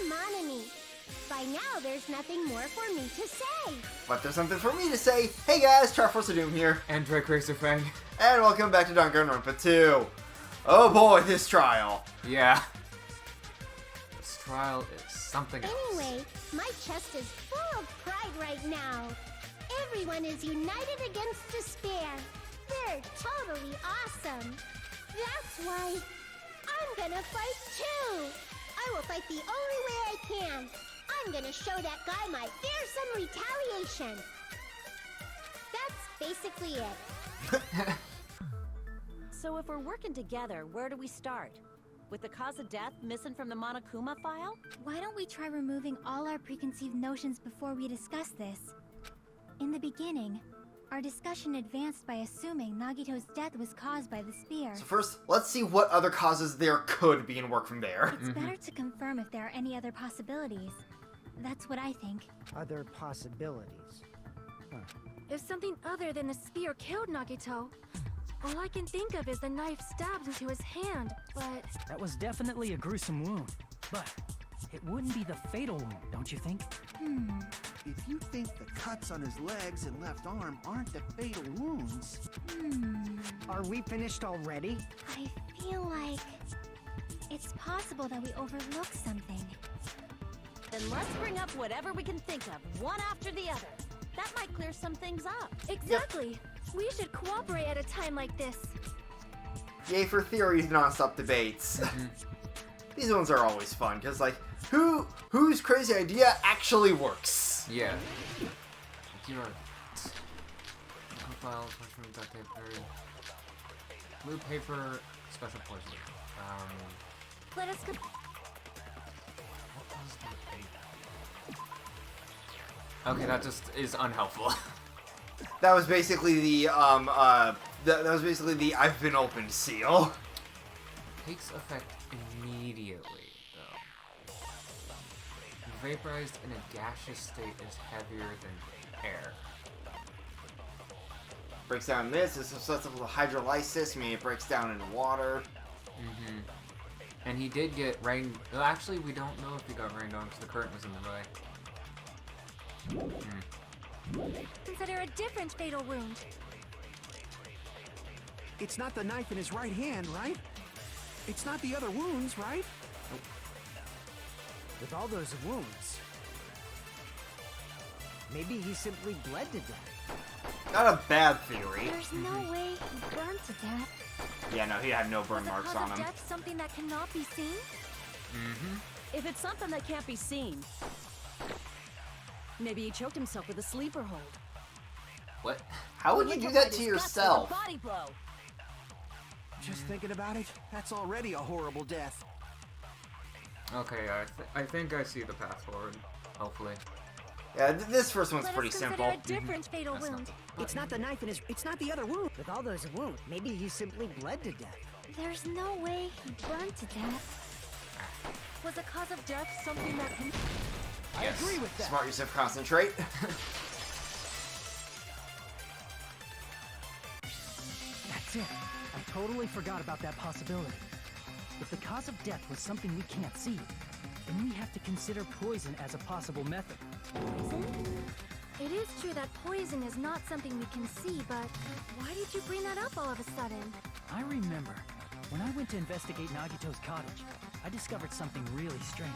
I'm Monomi. By now, there's nothing more for me to say. But there's something for me to say. Hey guys, Triforce of Doom here. And Drake Racer Fang. And welcome back to Danganronpa 2. Oh boy, this trial. Yeah. This trial is something else. Anyway, my chest is full of pride right now. Everyone is united against despair. They're totally awesome. That's why I'm gonna fight too. I will fight the only way I can. I'm gonna show that guy my fearsome retaliation. That's basically it. So if we're working together, where do we start? With the cause of death missing from the Monokuma file? Why don't we try removing all our preconceived notions before we discuss this? In the beginning, our discussion advanced by assuming Nagito's death was caused by the spear. So first, let's see what other causes there could be and work from there. It's better to confirm if there are any other possibilities. That's what I think. Other possibilities. If something other than the spear killed Nagito, all I can think of is the knife stabbed into his hand, but... That was definitely a gruesome wound, but it wouldn't be the fatal wound, don't you think? If you think the cuts on his legs and left arm aren't the fatal wounds... Are we finished already? I feel like it's possible that we overlooked something. Then let's bring up whatever we can think of, one after the other. That might clear some things up. Exactly! We should cooperate at a time like this. Yay for theories, non-stop debates. These ones are always fun, because like, whose crazy idea actually works? Yeah. You're right. Profiles, mushroom, duct tape, blue paper, special poison. Let us What was the paper? Okay, that just is unhelpful. That was basically the that was basically the I've been opened seal. Takes effect immediately, though. Vaporized in a gaseous state is heavier than air. Breaks down this is susceptible to hydrolysis, meaning it breaks down in water. And he did get rained. Well, actually, we don't know if he got rained on because the current was in the way. consider a different fatal wound. It's not the knife in his right hand, right? It's not the other wounds, right? With all those wounds, maybe he simply bled to death. Not a bad theory. There's no way he burned to death. Yeah, no, he had no burn Was the marks cause on of him. death something that cannot be seen? If it's something that can't be seen, maybe he choked himself with a sleeper hold. What? How would you do that to yourself? Body blow. Just thinking about it, that's already a horrible death. Okay, I think I see the path forward. Hopefully. Yeah, this first one's Let pretty us consider simple. a different fatal That's not wound. It's not the knife in his... It's not the other wound. With all those wounds, maybe he simply bled to death. There's no way he burned to death. Was the cause of death something that can... I agree with that. Smart use of concentrate. That's it. I totally forgot about that possibility. If the cause of death was something we can't see, then we have to consider poison as a possible method. Poison? It is true that poison is not something we can see, but why did you bring that up all of a sudden? I remember, when I went to investigate Nagito's cottage, I discovered something really strange.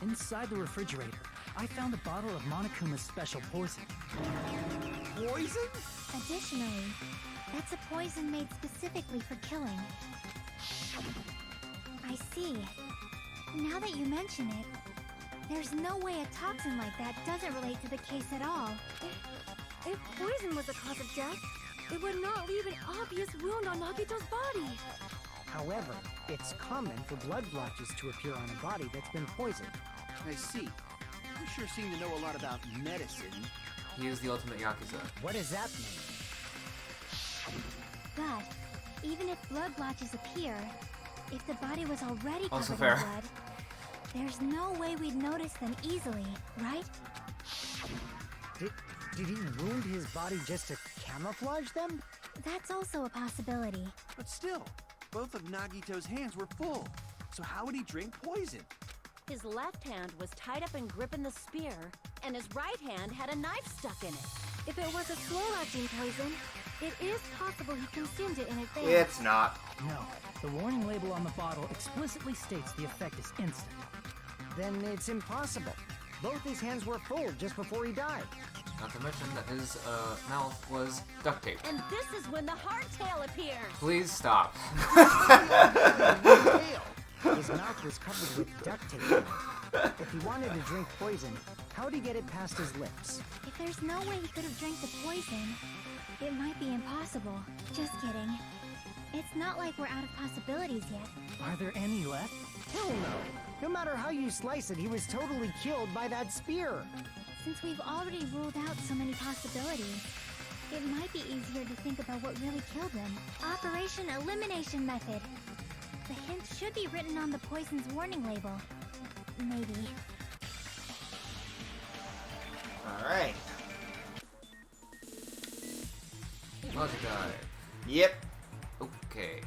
Inside the refrigerator, I found a bottle of Monokuma's special poison. Poison? Additionally, that's a poison made specifically for killing. I see. Now that you mention it, there's no way a toxin like that doesn't relate to the case at all. If poison was the cause of death, it would not leave an obvious wound on Nagito's body. However, it's common for blood blotches to appear on a body that's been poisoned. I see. You sure seem to know a lot about medicine. He is the ultimate Yakuza. What does that mean? But even if blood blotches appear, if the body was already Also covered in fair. blood, there's no way we'd notice them easily, right? Did he wound his body just to camouflage them? That's also a possibility. But still, both of Nagito's hands were full. So how would he drink poison? His left hand was tied up and gripping the spear, and his right hand had a knife stuck in it. If it was a slow-acting poison, it is possible he consumed it in advance. It's not. No, the warning label on the bottle explicitly states the effect is instant. Then it's impossible. Both his hands were full just before he died. Not to mention that his mouth was duct taped. And this is when the hardtail appears. Please stop. His mouth was covered with duct tape. If he wanted to drink poison, how'd he get it past his lips? If there's no way he could have drank the poison, it might be impossible. Just kidding. It's not like we're out of possibilities yet. Are there any left? Hell no. No matter how you slice it, he was totally killed by that spear. Since we've already ruled out so many possibilities, it might be easier to think about what really killed them. Operation Elimination Method. The hint should be written on the poison's warning label. Maybe. Alright. Logic dive. Yep. Okay.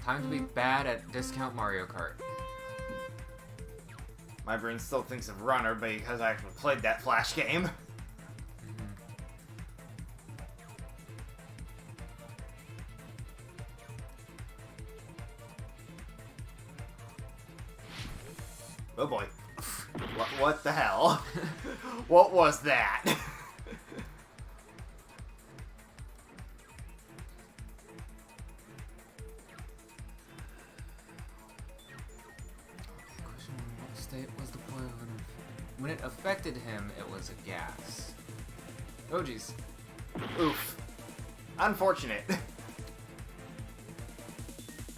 Time to be bad at Discount Mario Kart. My brain still thinks of Runner because I actually played that Flash game. Oh boy. What the hell? What was that? What state was the poison? When it affected him, it was a gas. Oh jeez. Oof. Unfortunate. They're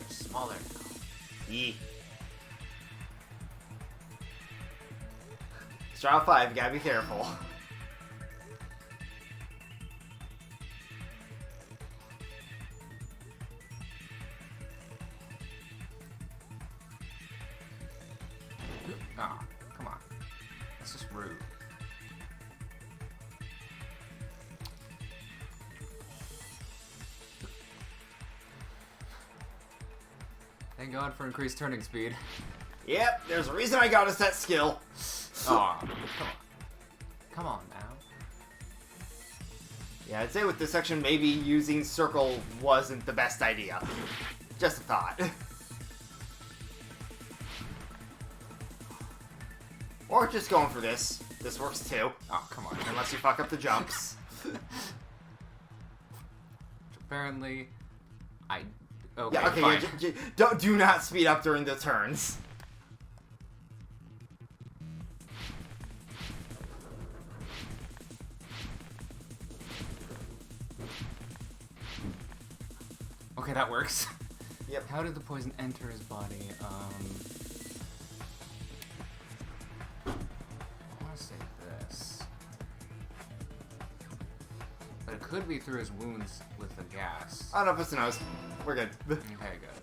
smaller now. Yee. Straw 5, gotta be careful. Ah, come on. That's just rude. Thank God for increased turning speed. Yep, there's a reason I got us that skill. Aw, come on. Come on now. Yeah, I'd say with this section, maybe using circle wasn't the best idea. Just a thought. Or just going for this. This works too. Oh, come on. Unless you fuck up the jumps. Apparently, okay, Yeah, okay, fine. yeah, do not speed up during the turns. Okay, that works. Yep. How did the poison enter his body? I want to say this. But it could be through his wounds with the gas. I don't know if it's a nose. We're good. Okay, good.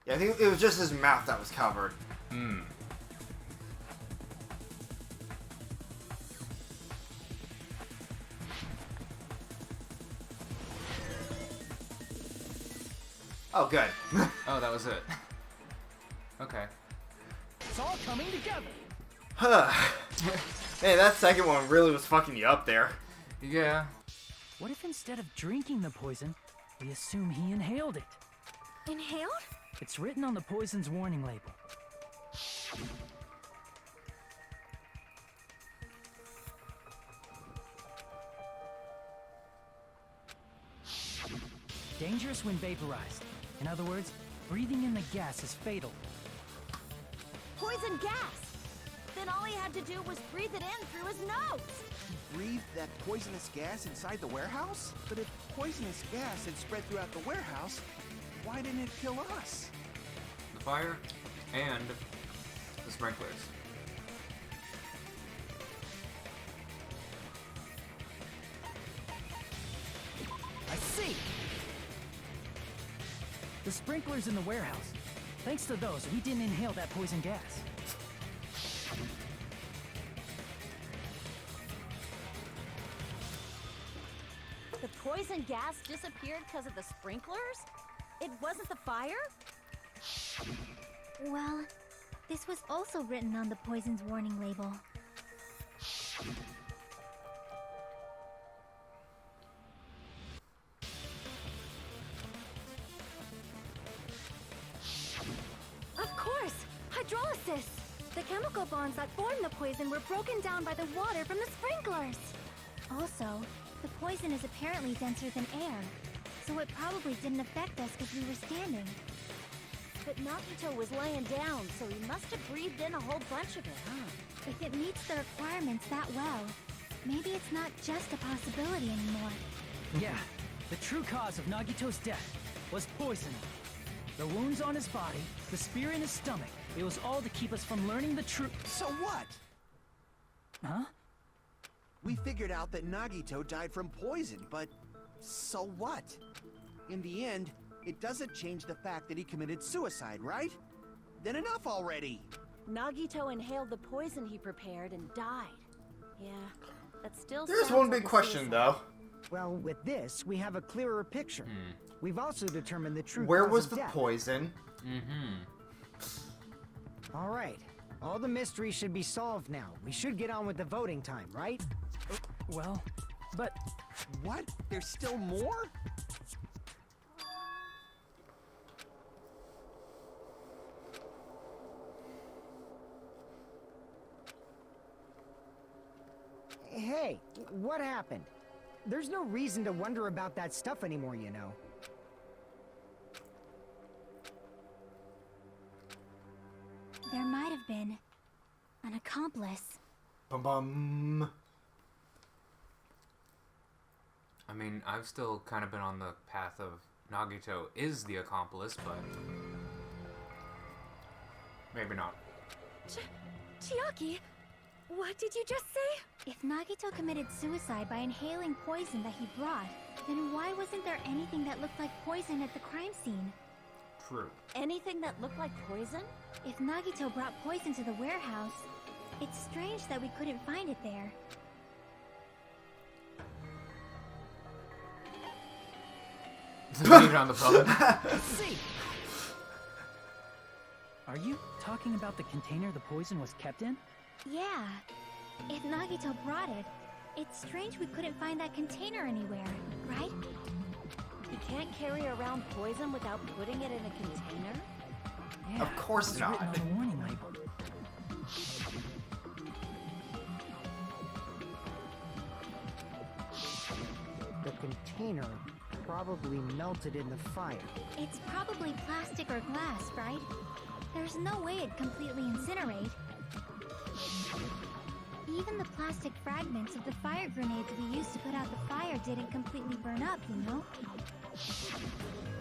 Yeah, I think it was just his mouth that was covered. Hmm. Oh, good. Oh, that was it. Okay. It's all coming together. Huh. Man, that second one really was fucking you up there. Yeah. What if instead of drinking the poison, we assume he inhaled it? Inhaled? It's written on the poison's warning label. Dangerous when vaporized. In other words, breathing in the gas is fatal. Poison gas! Then all he had to do was breathe it in through his nose. He breathed that poisonous gas inside the warehouse? But if poisonous gas had spread throughout the warehouse, why didn't it kill us? The fire and the sprinklers. I see! The sprinklers in the warehouse. Thanks to those, we didn't inhale that poison gas. The poison gas disappeared because of the sprinklers? It wasn't the fire? Well, this was also written on the poison's warning label. Of course! Hydrolysis! The chemical bonds that form the poison were broken down by the water from the sprinklers. Also, the poison is apparently denser than air, so it probably didn't affect us because we were standing. But Nagito was laying down, so he must have breathed in a whole bunch of it, huh? If it meets the requirements that well, maybe it's not just a possibility anymore. Yeah, the true cause of Nagito's death was poisoning. The wounds on his body, the spear in his stomach, it was all to keep us from learning the truth. So what? Huh? We figured out that Nagito died from poison, but so what? In the end, it doesn't change the fact that he committed suicide, right? Then enough already! Nagito inhaled the poison he prepared and died. Yeah, that still There's sounds one like big a question, suicide. though. Well, with this, we have a clearer picture. We've also determined the true Where cause was of the death. poison? All right. All the mysteries should be solved now. We should get on with the voting time, right? Well, but What? There's still more? Hey, what happened? There's no reason to wonder about that stuff anymore, you know. There might have been an accomplice. Bum bum. I mean, I've still kind of been on the path of Nagito is the accomplice, but maybe not. Chiaki, what did you just say? If Nagito committed suicide by inhaling poison that he brought, then why wasn't there anything that looked like poison at the crime scene? True. Anything that looked like poison? If Nagito brought poison to the warehouse, it's strange that we couldn't find it there. Leave it on the phone. see. Are you talking about the container the poison was kept in? Yeah. If Nagito brought it, it's strange we couldn't find that container anywhere, right? He can't carry around poison without putting it in a container? Yeah, Of course it was not. written on the warning label. The container probably melted in the fire. It's probably plastic or glass, right? There's no way it'd completely incinerate. Even the plastic fragments of the fire grenades we used to put out the fire didn't completely burn up, you know?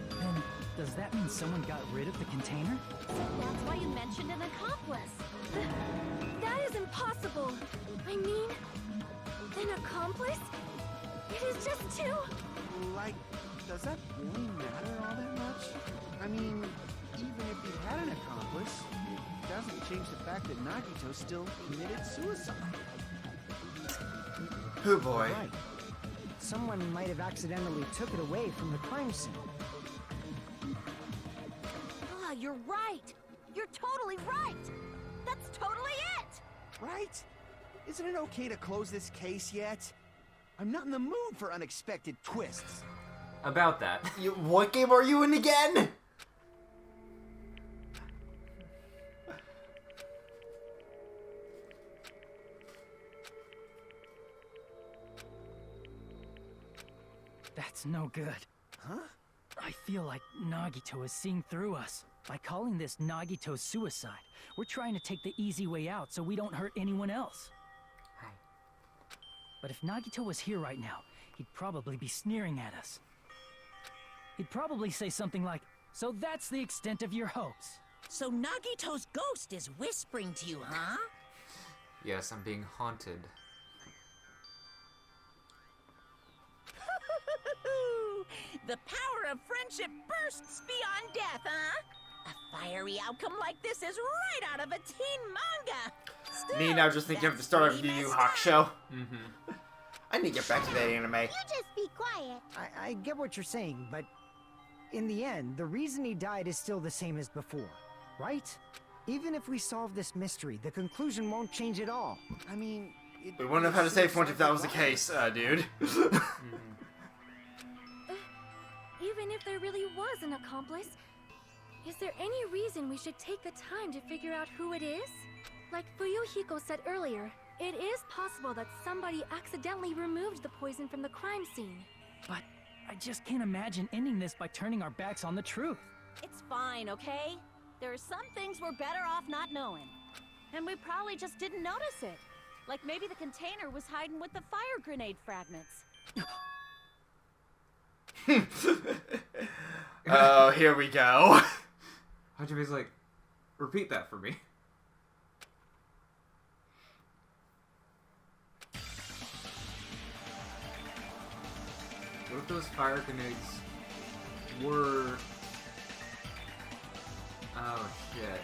Then, does that mean someone got rid of the container? That's why you mentioned an accomplice. That is impossible. I mean, an accomplice? It is just too... Like, does that really matter all that much? I mean, even if he had an accomplice, it doesn't change the fact that Nagito still committed suicide. Oh boy. Right. Someone might have accidentally took it away from the crime scene. Ah, you're right. You're totally right. That's totally it. Right? Isn't it okay to close this case yet? I'm not in the mood for unexpected twists. About that. What game are you in again? That's no good. Huh? I feel like Nagito is seeing through us. By calling this Nagito's suicide, we're trying to take the easy way out so we don't hurt anyone else. Hi. But if Nagito was here right now, he'd probably be sneering at us. He'd probably say something like, "So that's the extent of your hopes." So Nagito's ghost is whispering to you, huh? Yes, I'm being haunted. The power of friendship bursts beyond death, huh? A fiery outcome like this is right out of a teen manga. Still, Me now just thinking of the start of that's Yu Yu pretty Hakusho. Mm-hmm. I need to get back to that anime. You just be quiet. I get what you're saying, but In the end, the reason he died is still the same as before, right? Even if we solve this mystery, the conclusion won't change at all. I mean, We wouldn't have had a save point if that was the case, dude. Even if there really was an accomplice, is there any reason we should take the time to figure out who it is? Like Fuyuhiko said earlier, it is possible that somebody accidentally removed the poison from the crime scene. But I just can't imagine ending this by turning our backs on the truth. It's fine, okay? There are some things we're better off not knowing. And we probably just didn't notice it. Like maybe the container was hiding with the fire grenade fragments. Oh, here we go. Hajime's like, repeat that for me. What if those fire grenades were... Oh, shit.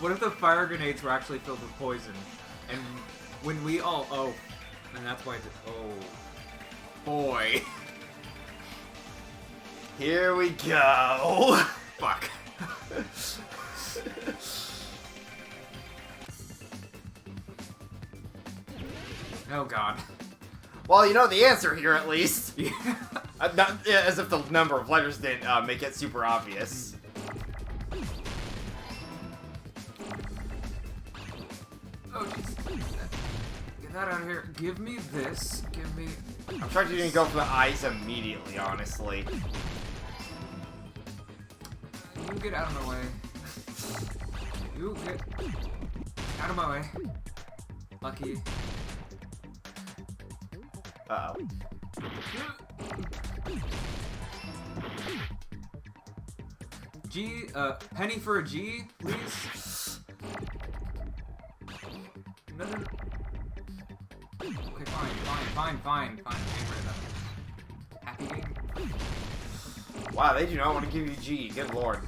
What if the fire grenades were actually filled with poison? And when we all... Oh. And that's why it's... Oh. Boy. Here we go. Fuck. Oh, God. Well, you know the answer here, at least. Yeah. Not as if the number of letters didn't make it super obvious. Oh, jeez. Get that out of here. Give me this. Give me... I'm trying to even go for the eyes immediately, honestly. You get out of my way. You get out of my way. Lucky. Uh-oh. G, penny for a G, please? No. Okay, fine. Game right up. Happy game? Wow, they do not want to give you G. Good lord.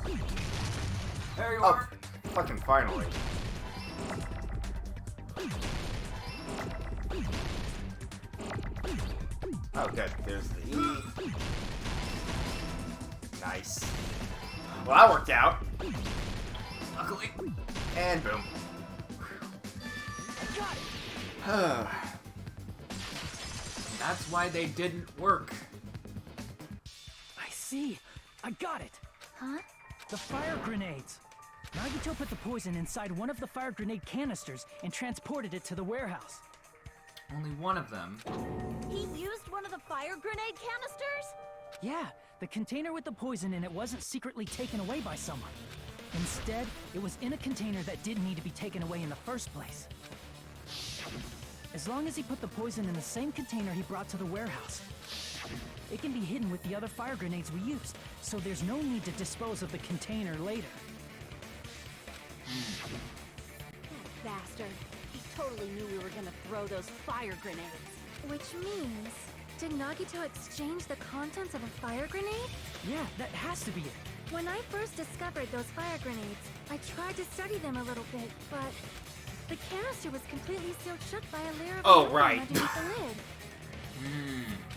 There you Oh, are. fucking finally. Oh, good. There's the E. Nice. Well, that worked out. Luckily. And boom. That's why they didn't work. I see. I got it. Huh? The fire grenades. Nagito put the poison inside one of the fire grenade canisters and transported it to the warehouse. Only one of them. He used one of the fire grenade canisters? Yeah, the container with the poison in it wasn't secretly taken away by someone. Instead, it was in a container that didn't need to be taken away in the first place. As long as he put the poison in the same container he brought to the warehouse, it can be hidden with the other fire grenades we used, so there's no need to dispose of the container later. That bastard. He totally knew we were gonna throw those fire grenades. Which means, did Nagito exchange the contents of a fire grenade? Yeah, that has to be it. When I first discovered those fire grenades, I tried to study them a little bit, but the canister was completely sealed shut by a layer of aluminum right. underneath the lid.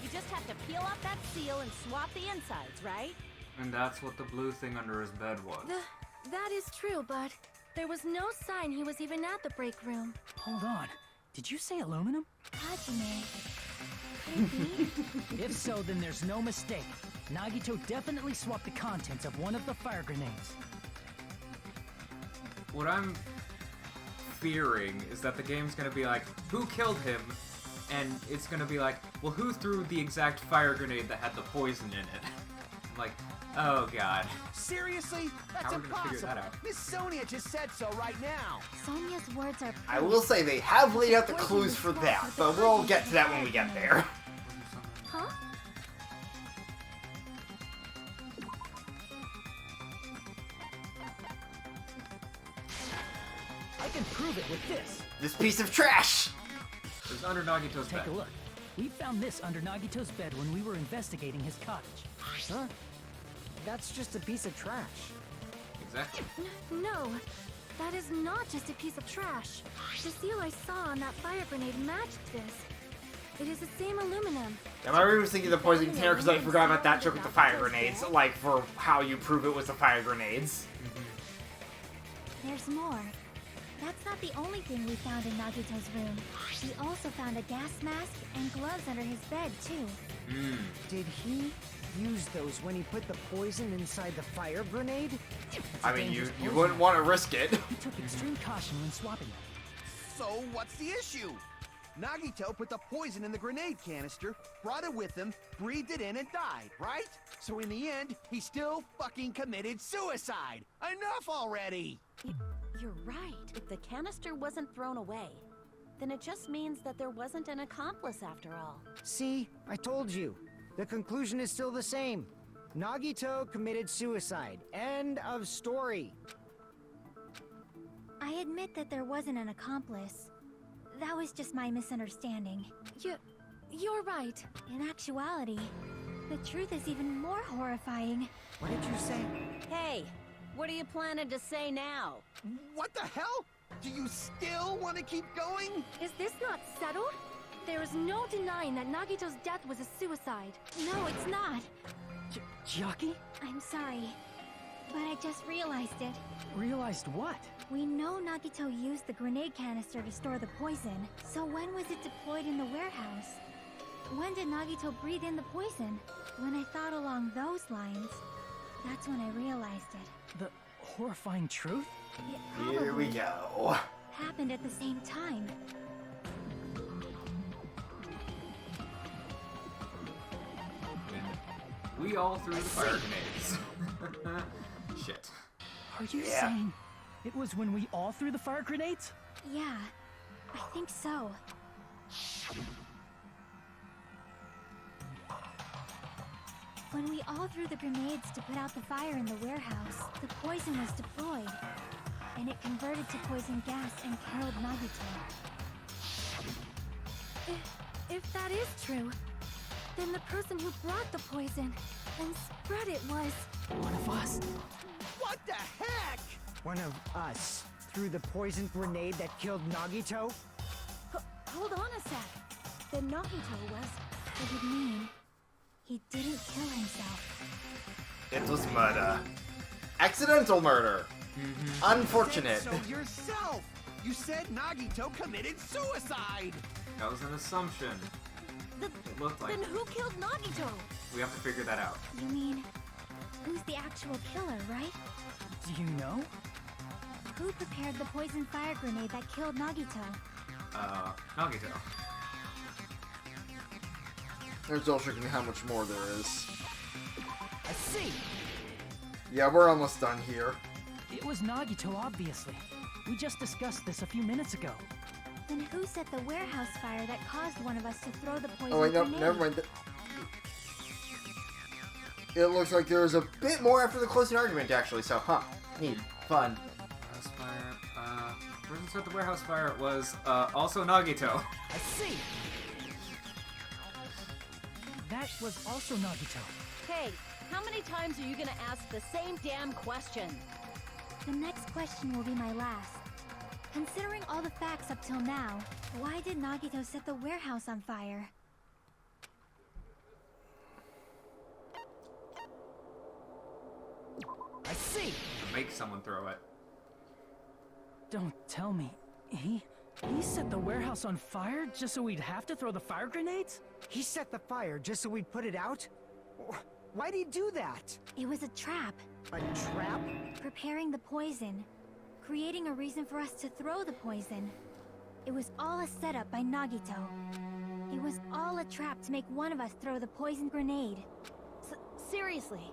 You just have to peel off that seal and swap the insides, right? And that's what the blue thing under his bed was. That is true, but there was no sign he was even at the break room. Hold on. Did you say aluminum? Hajime. Maybe? If so, then there's no mistake. Nagito definitely swapped the contents of one of the fire grenades. What I'm fearing is that the game's gonna be like, who killed him? And it's gonna be like, well, who threw the exact fire grenade that had the poison in it? I'm like, oh god. Seriously? That's How are we gonna figure impossible. that out? Miss Sonia just said so right now. Sonia's words are I will say they have laid out the clues for that, but we'll get to that when we get there. Huh? I can prove it with this. This piece of trash! It's under Nagito's bed. Take a look. We found this under Nagito's bed when we were investigating his cottage. Huh? That's just a piece of trash. Exactly. No, that is not just a piece of trash. The seal I saw on that fire grenade matched this. It is the same aluminum. Yeah, I was thinking the poison container because I forgot about that trick with the fire grenades, like for how you prove it was the fire grenades. There's more. That's not the only thing we found in Nagito's room. We also found a gas mask and gloves under his bed, too. Did he use those when he put the poison inside the fire grenade? I mean, you wouldn't want to risk it. He took extreme caution when swapping them. So what's the issue? Nagito put the poison in the grenade canister, brought it with him, breathed it in, and died, right? So in the end, he still fucking committed suicide. Enough already! You're right. If the canister wasn't thrown away, then it just means that there wasn't an accomplice after all. See, I told you. The conclusion is still the same. Nagito committed suicide. End of story. I admit that there wasn't an accomplice. That was just my misunderstanding. You're right. In actuality, the truth is even more horrifying. What did you say? Hey, what are you planning to say now? What the hell? Do you still want to keep going? Is this not settled? There is no denying that Nagito's death was a suicide. No, it's not. Chiaki? I'm sorry, but I just realized it. Realized what? We know Nagito used the grenade canister to store the poison, so when was it deployed in the warehouse? When did Nagito breathe in the poison? When I thought along those lines, that's when I realized it. The horrifying truth? It Here we probably go. happened at the same time. We all threw the fire grenades. Shit. Are you saying it was when we all threw the fire grenades? Yeah, I think so. When we all threw the grenades to put out the fire in the warehouse, the poison was deployed, and it converted to poison gas and killed Nagito. If that is true, then the person who brought the poison and spread it was... One of us. What the heck? One of us threw the poison grenade that killed Nagito? Hold on a sec. Then Nagito was... It would mean he didn't kill himself. It was murder. Accidental murder. Unfortunate. So yourself! You said Nagito committed suicide! That was an assumption. It looked like Then who killed Nagito? we have to figure that out. You mean, who's the actual killer, right? Do you know? Who prepared the poison fire grenade that killed Nagito? Nagito. There's also how much more there is. I see. Yeah, we're almost done here. It was Nagito, obviously. We just discussed this a few minutes ago. Then who set the warehouse fire that caused one of us to throw the poison Oh wait, no, grenade? never mind. It looks like there's a bit more after the closing argument, actually. So, neat, fun. Warehouse fire. The person set the warehouse fire was also Nagito. I see. That was also Nagito. Hey, how many times are you gonna ask the same damn question? The next question will be my last. Considering all the facts up till now, why did Nagito set the warehouse on fire? I see. Make someone throw it. Don't tell me. He set the warehouse on fire just so we'd have to throw the fire grenades? He set the fire just so we'd put it out? Why'd he do that? It was a trap. A trap? Preparing the poison. Creating a reason for us to throw the poison. It was all a setup by Nagito. It was all a trap to make one of us throw the poison grenade. Seriously,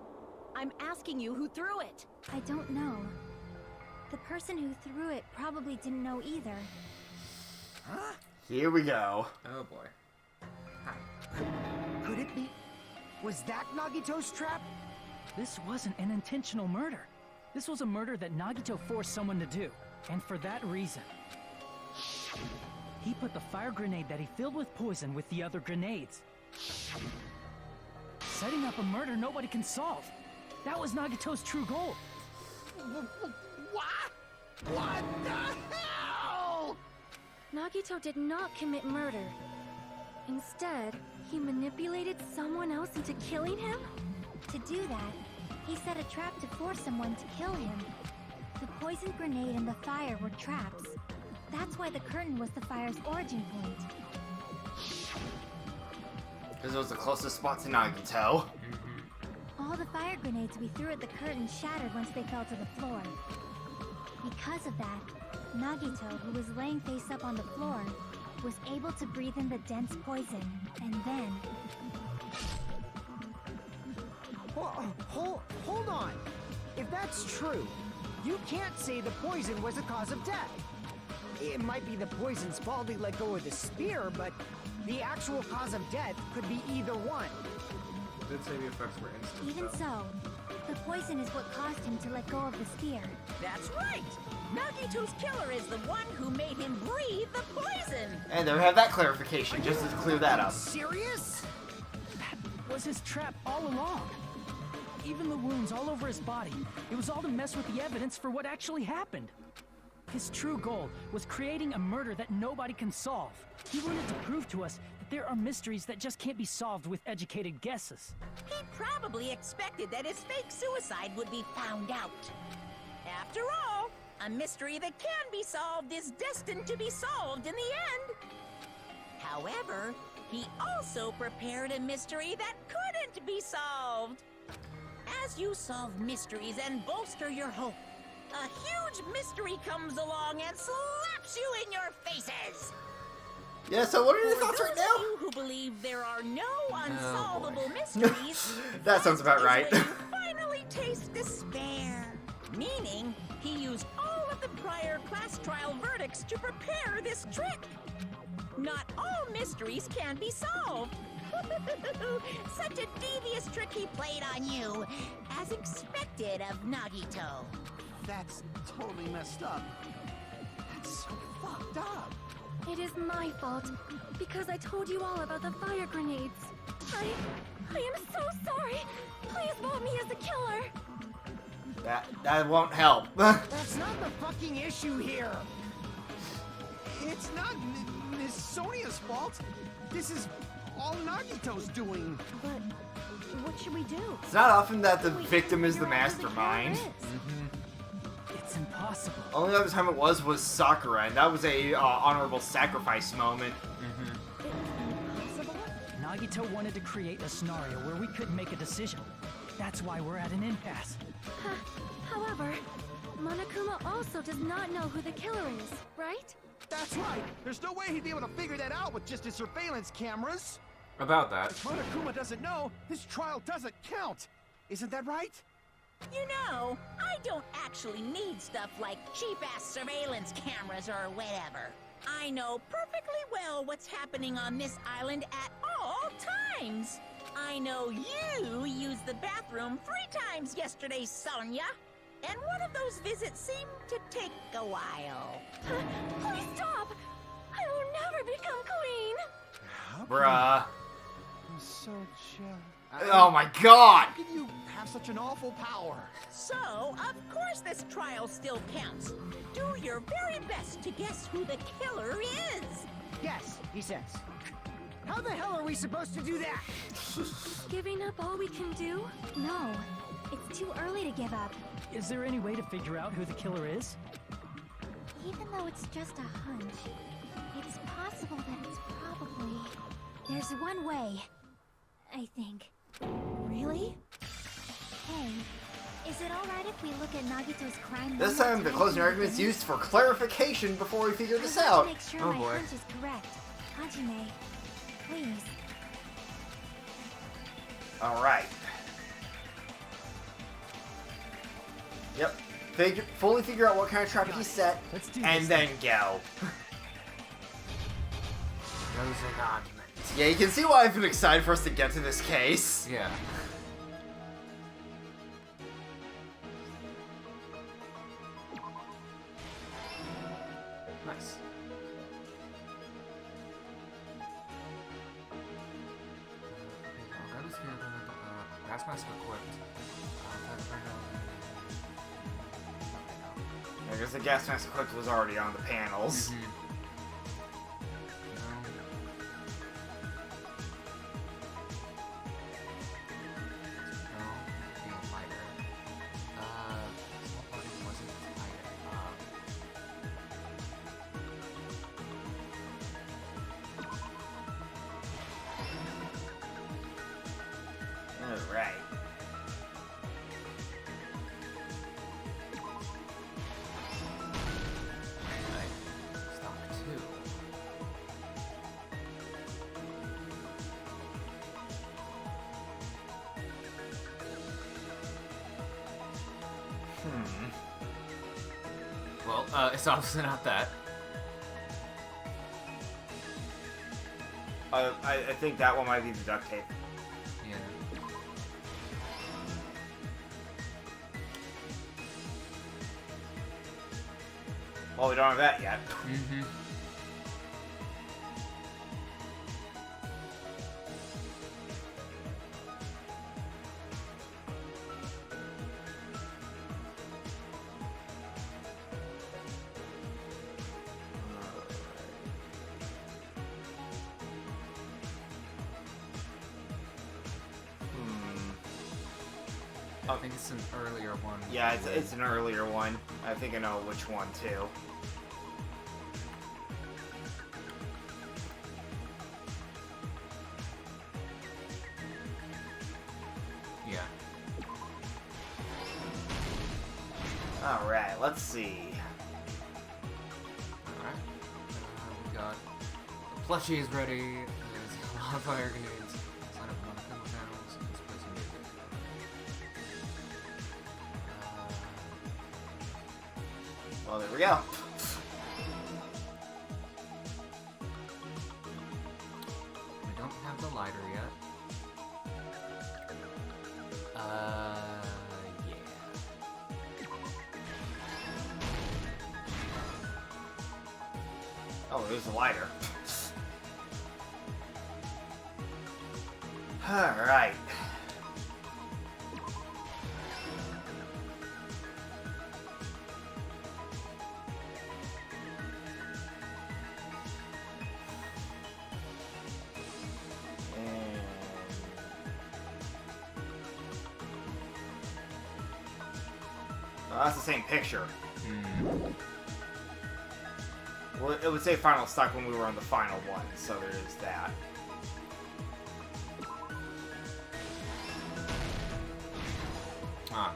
I'm asking you who threw it. I don't know. The person who threw it probably didn't know either. Huh? Here we go. Oh boy. Could it be? Was that Nagito's trap? This wasn't an intentional murder. This was a murder that Nagito forced someone to do. And for that reason, he put the fire grenade that he filled with poison with the other grenades. Setting up a murder nobody can solve. That was Nagito's true goal. What? What the hell? Nagito did not commit murder. Instead, he manipulated someone else into killing him? To do that, he set a trap to force someone to kill him. The poison grenade and the fire were traps. That's why the curtain was the fire's origin point. Because it was the closest spot to Nagito. All the fire grenades we threw at the curtain shattered once they fell to the floor. Because of that, Nagito, who was laying face up on the floor, was able to breathe in the dense poison, and then... Hold on! If that's true, you can't say the poison was the cause of death. It might be the poison's fault he let go of the spear, but the actual cause of death could be either one. Did say the effects were instant. Even though. so, the poison is what caused him to let go of the spear. That's right! Nagito's killer is the one who made him breathe the poison! And there we have that clarification, just to clear that up. Serious? That was his trap all along. Even the wounds all over his body. It was all to mess with the evidence for what actually happened. His true goal was creating a murder that nobody can solve. He wanted to prove to us that there are mysteries that just can't be solved with educated guesses. He probably expected that his fake suicide would be found out. After all, a mystery that can be solved is destined to be solved in the end. However, he also prepared a mystery that couldn't be solved. As you solve mysteries and bolster your hope, a huge mystery comes along and slaps you in your faces. Yeah, so what are your For thoughts those right of now? you who believe there are no unsolvable mysteries, That sounds about right. is when you finally taste despair. Meaning, he used all of the prior class trial verdicts to prepare this trick. Not all mysteries can be solved. Such a devious trick he played on you, as expected of Nagito. That's totally messed up. That's so fucked up. It is my fault, because I told you all about the fire grenades. I am so sorry. Please vote me as the killer. That won't help. That's not the fucking issue here. It's not Miss Sonia's fault. This is all Nagito's doing. But what should we do? It's not often that the We victim is the figure out who mastermind. killer is. It's impossible. Only other time it was Sakura, and that was a honorable sacrifice moment. It's impossible? Nagito wanted to create a scenario where we couldn't make a decision. That's why we're at an impasse. However, Monokuma also does not know who the killer is, right? That's right. There's no way he'd be able to figure that out with just his surveillance cameras. About that. If Monokuma doesn't know, his trial doesn't count. Isn't that right? You know, I don't actually need stuff like cheap-ass surveillance cameras or whatever. I know perfectly well what's happening on this island at all times. I know you used the bathroom 3 times yesterday, Sonia. And one of those visits seemed to take a while. Please stop! I will never become queen! Bruh. I'm so jealous. Oh my god! How can you have such an awful power? So, of course this trial still counts. Do your very best to guess who the killer is. Yes, he says. How the hell are we supposed to do that? Giving up all we can do? No, it's too early to give up. Is there any way to figure out who the killer is? Even though it's just a hunch, it's possible that it's probably... There's one way, I think. Really? Hey, is it alright if we look at Nagito's crime? This one more time, the time closing and argument's then- us's for clarification before we figure this I want out. to make sure Oh my boy. hunch is correct. Hajime, please. Alright. Yep. Fully figure out what kind of trap he set, Let's do and this. then go. Closing argument. Yeah, you can see why I've been excited for us to get to this case. Yeah. Nice. Gas mask equipped. I guess the gas mask equipped was already on the panels. Well, it's obviously not that. I think that one might be the duct tape. Yeah. Well, we don't have that yet. Mm-hmm. I think it's an earlier one. Yeah, it's an earlier one. I think I know which one, too. Yeah. Alright, let's see. Alright. We got the plushie is ready. There's a lot of fire grenades. Sign up on the chemical panels. This place will be good. Well, there we go. We don't have the lighter yet. Yeah. Oh, there's a lighter. Alright. Oh, that's the same picture. Well, it would say final stock when we were on the final one, so there is that. Huh.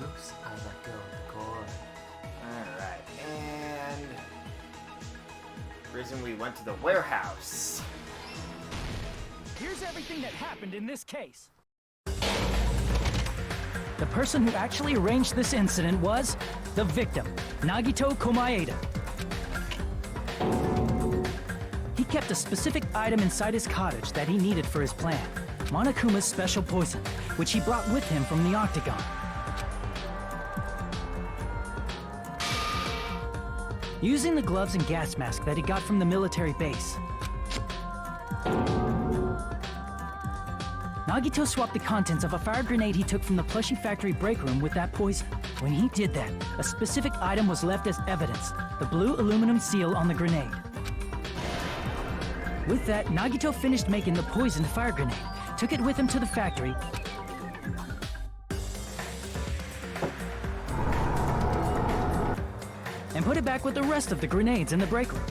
Oops, I let go of the cord. Alright, and... reason we went to the warehouse. Here's everything that happened in this case. The person who actually arranged this incident was the victim, Nagito Komaeda. He kept a specific item inside his cottage that he needed for his plan, Monokuma's special poison, which he brought with him from the Octagon. Using the gloves and gas mask that he got from the military base, Nagito swapped the contents of a fire grenade he took from the plushie factory break room with that poison. When he did that, a specific item was left as evidence, the blue aluminum seal on the grenade. With that, Nagito finished making the poisoned fire grenade, took it with him to the factory, and put it back with the rest of the grenades in the break room.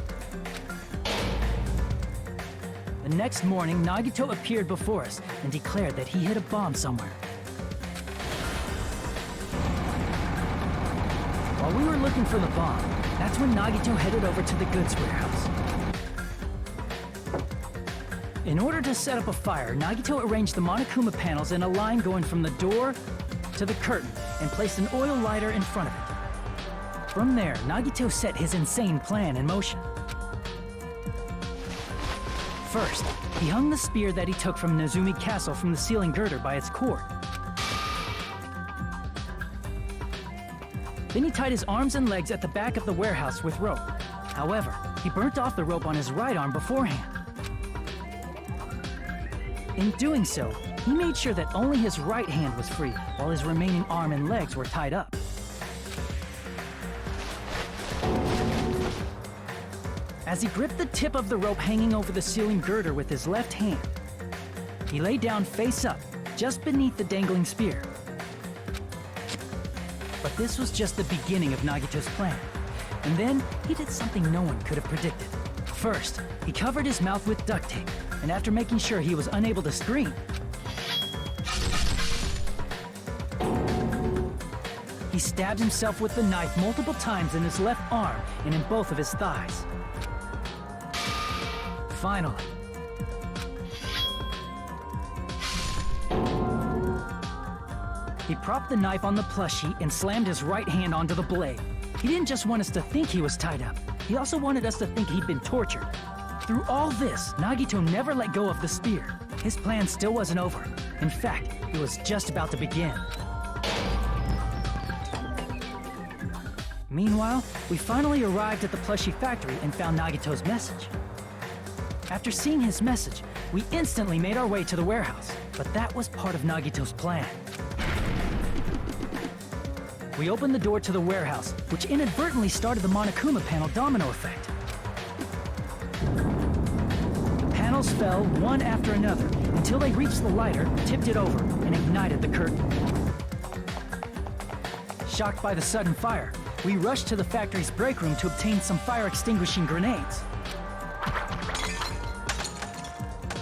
The next morning, Nagito appeared before us and declared that he hid a bomb somewhere. While we were looking for the bomb, that's when Nagito headed over to the goods warehouse. In order to set up a fire, Nagito arranged the Monokuma panels in a line going from the door to the curtain and placed an oil lighter in front of it. From there, Nagito set his insane plan in motion. First, he hung the spear that he took from Nezumi Castle from the ceiling girder by its cord. Then he tied his arms and legs at the back of the warehouse with rope. However, he burnt off the rope on his right arm beforehand. In doing so, he made sure that only his right hand was free, while his remaining arm and legs were tied up. As he gripped the tip of the rope hanging over the ceiling girder with his left hand, he lay down face up, just beneath the dangling spear. But this was just the beginning of Nagito's plan. And then, he did something no one could have predicted. First, he covered his mouth with duct tape, and after making sure he was unable to scream, he stabbed himself with the knife multiple times in his left arm and in both of his thighs. Finally, he propped the knife on the plushie and slammed his right hand onto the blade. He didn't just want us to think he was tied up, he also wanted us to think he'd been tortured. Through all this, Nagito never let go of the spear. His plan still wasn't over. In fact, it was just about to begin. Meanwhile, we finally arrived at the plushie factory and found Nagito's message. After seeing his message, we instantly made our way to the warehouse, but that was part of Nagito's plan. We opened the door to the warehouse, which inadvertently started the Monokuma panel domino effect. The panels fell one after another until they reached the lighter, tipped it over, and ignited the curtain. Shocked by the sudden fire, we rushed to the factory's break room to obtain some fire-extinguishing grenades.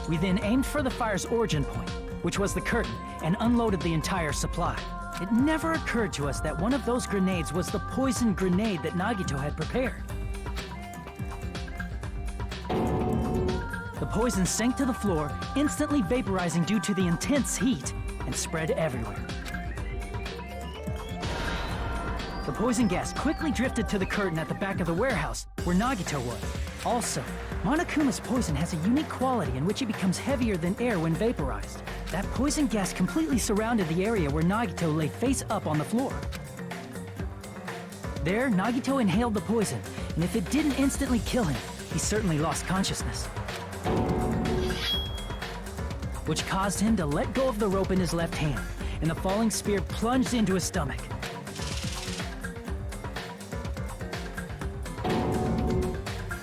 We then aimed for the fire's origin point, which was the curtain, and unloaded the entire supply. It never occurred to us that one of those grenades was the poison grenade that Nagito had prepared. The poison sank to the floor, instantly vaporizing due to the intense heat, and spread everywhere. The poison gas quickly drifted to the curtain at the back of the warehouse, where Nagito was. Also, Monokuma's poison has a unique quality in which it becomes heavier than air when vaporized. That poison gas completely surrounded the area where Nagito lay face up on the floor. There, Nagito inhaled the poison, and if it didn't instantly kill him, he certainly lost consciousness. Which caused him to let go of the rope in his left hand, and the falling spear plunged into his stomach.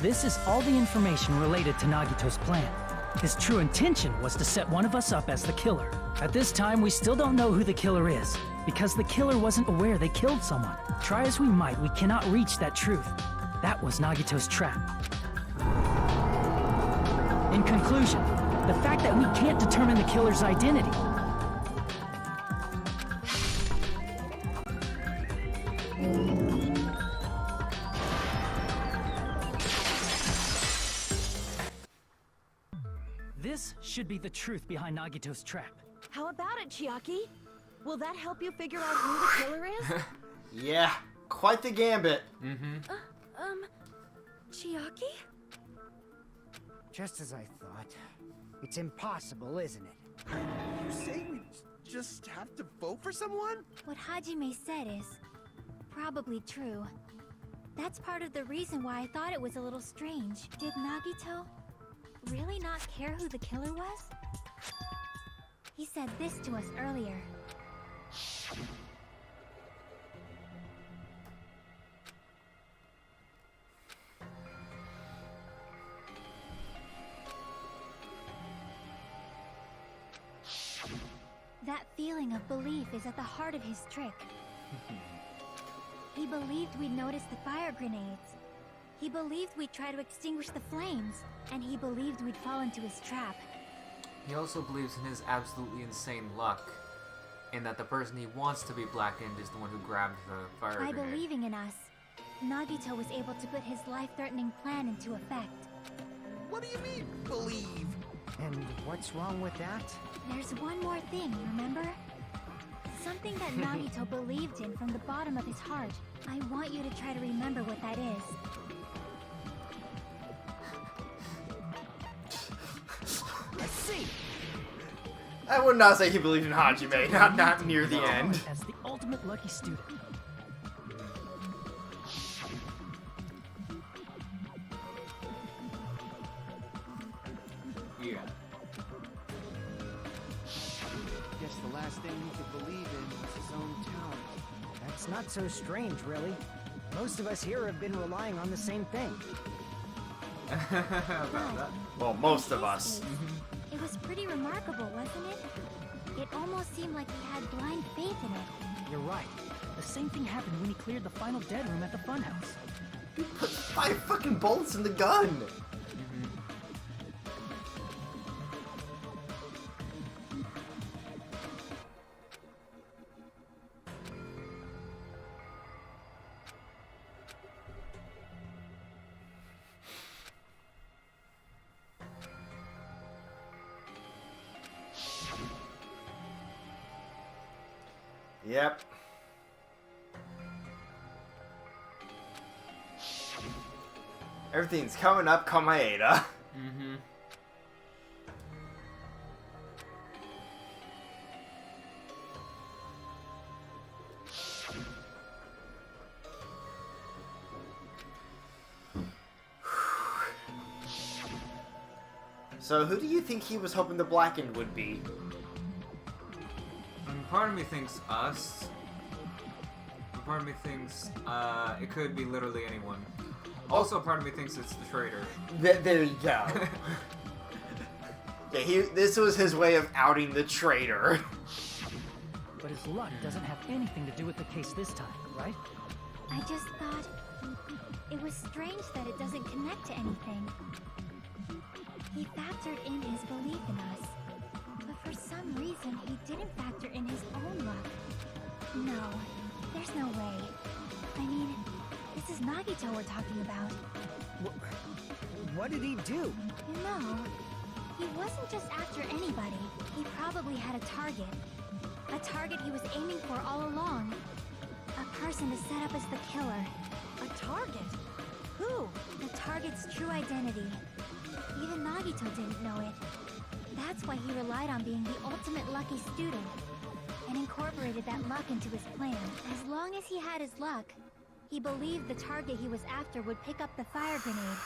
This is all the information related to Nagito's plan. His true intention was to set one of us up as the killer. At this time, we still don't know who the killer is, because the killer wasn't aware they killed someone. Try as we might, we cannot reach that truth. That was Nagito's trap. In conclusion, the fact that we can't determine the killer's identity. This should be the truth behind Nagito's trap. How about it, Chiaki? Will that help you figure out who the killer is? Yeah, quite the gambit. Chiaki? Just as I thought. It's impossible, isn't it? You say we just have to vote for someone? What Hajime said is probably true. That's part of the reason why I thought it was a little strange. Did Nagito really not care who the killer was? He said this to us earlier. That feeling of belief is at the heart of his trick. He believed we'd notice the fire grenades. He believed we'd try to extinguish the flames. And he believed we'd fall into his trap. He also believes in his absolutely insane luck, and that the person he wants to be blackened is the one who grabbed the fire By grenade. believing in us, Nagito was able to put his life-threatening plan into effect. What do you mean, believe? And what's wrong with that? There's one more thing, remember? Something that Nagito believed in from the bottom of his heart. I want you to try to remember what that is. I see! I would not say he believed in Hajime, not near the end. As the ultimate lucky student. Yeah. Guess the last thing he could believe in was his own talent. That's not so strange, really. Most of us here have been relying on the same thing. About that. Well, most of us. It was pretty remarkable, wasn't it? It almost seemed like he had blind faith in it. You're right. The same thing happened when he cleared the final dead room at the funhouse. He put 5 fucking bullets in the gun. Yep. Everything's coming up, Komaeda. Mm-hmm. So who do you think he was hoping the Blackened would be? Part of me thinks us. Part of me thinks it could be literally anyone. Also, part of me thinks it's the traitor. There you go. Yeah, this was his way of outing the traitor. But his luck doesn't have anything to do with the case this time, right? I just thought it was strange that it doesn't connect to anything. He factored in his belief in us, but for some reason he didn't factor in his own luck. No, there's no way. I mean, this is Nagito we're talking about. What did he do? No, he wasn't just after anybody. He probably had a target. A target he was aiming for all along. A person to set up as the killer. A target? Who? The target's true identity. Even Nagito didn't know it. That's why he relied on being the ultimate lucky student, and incorporated that luck into his plan. As long as he had his luck, he believed the target he was after would pick up the fire grenade.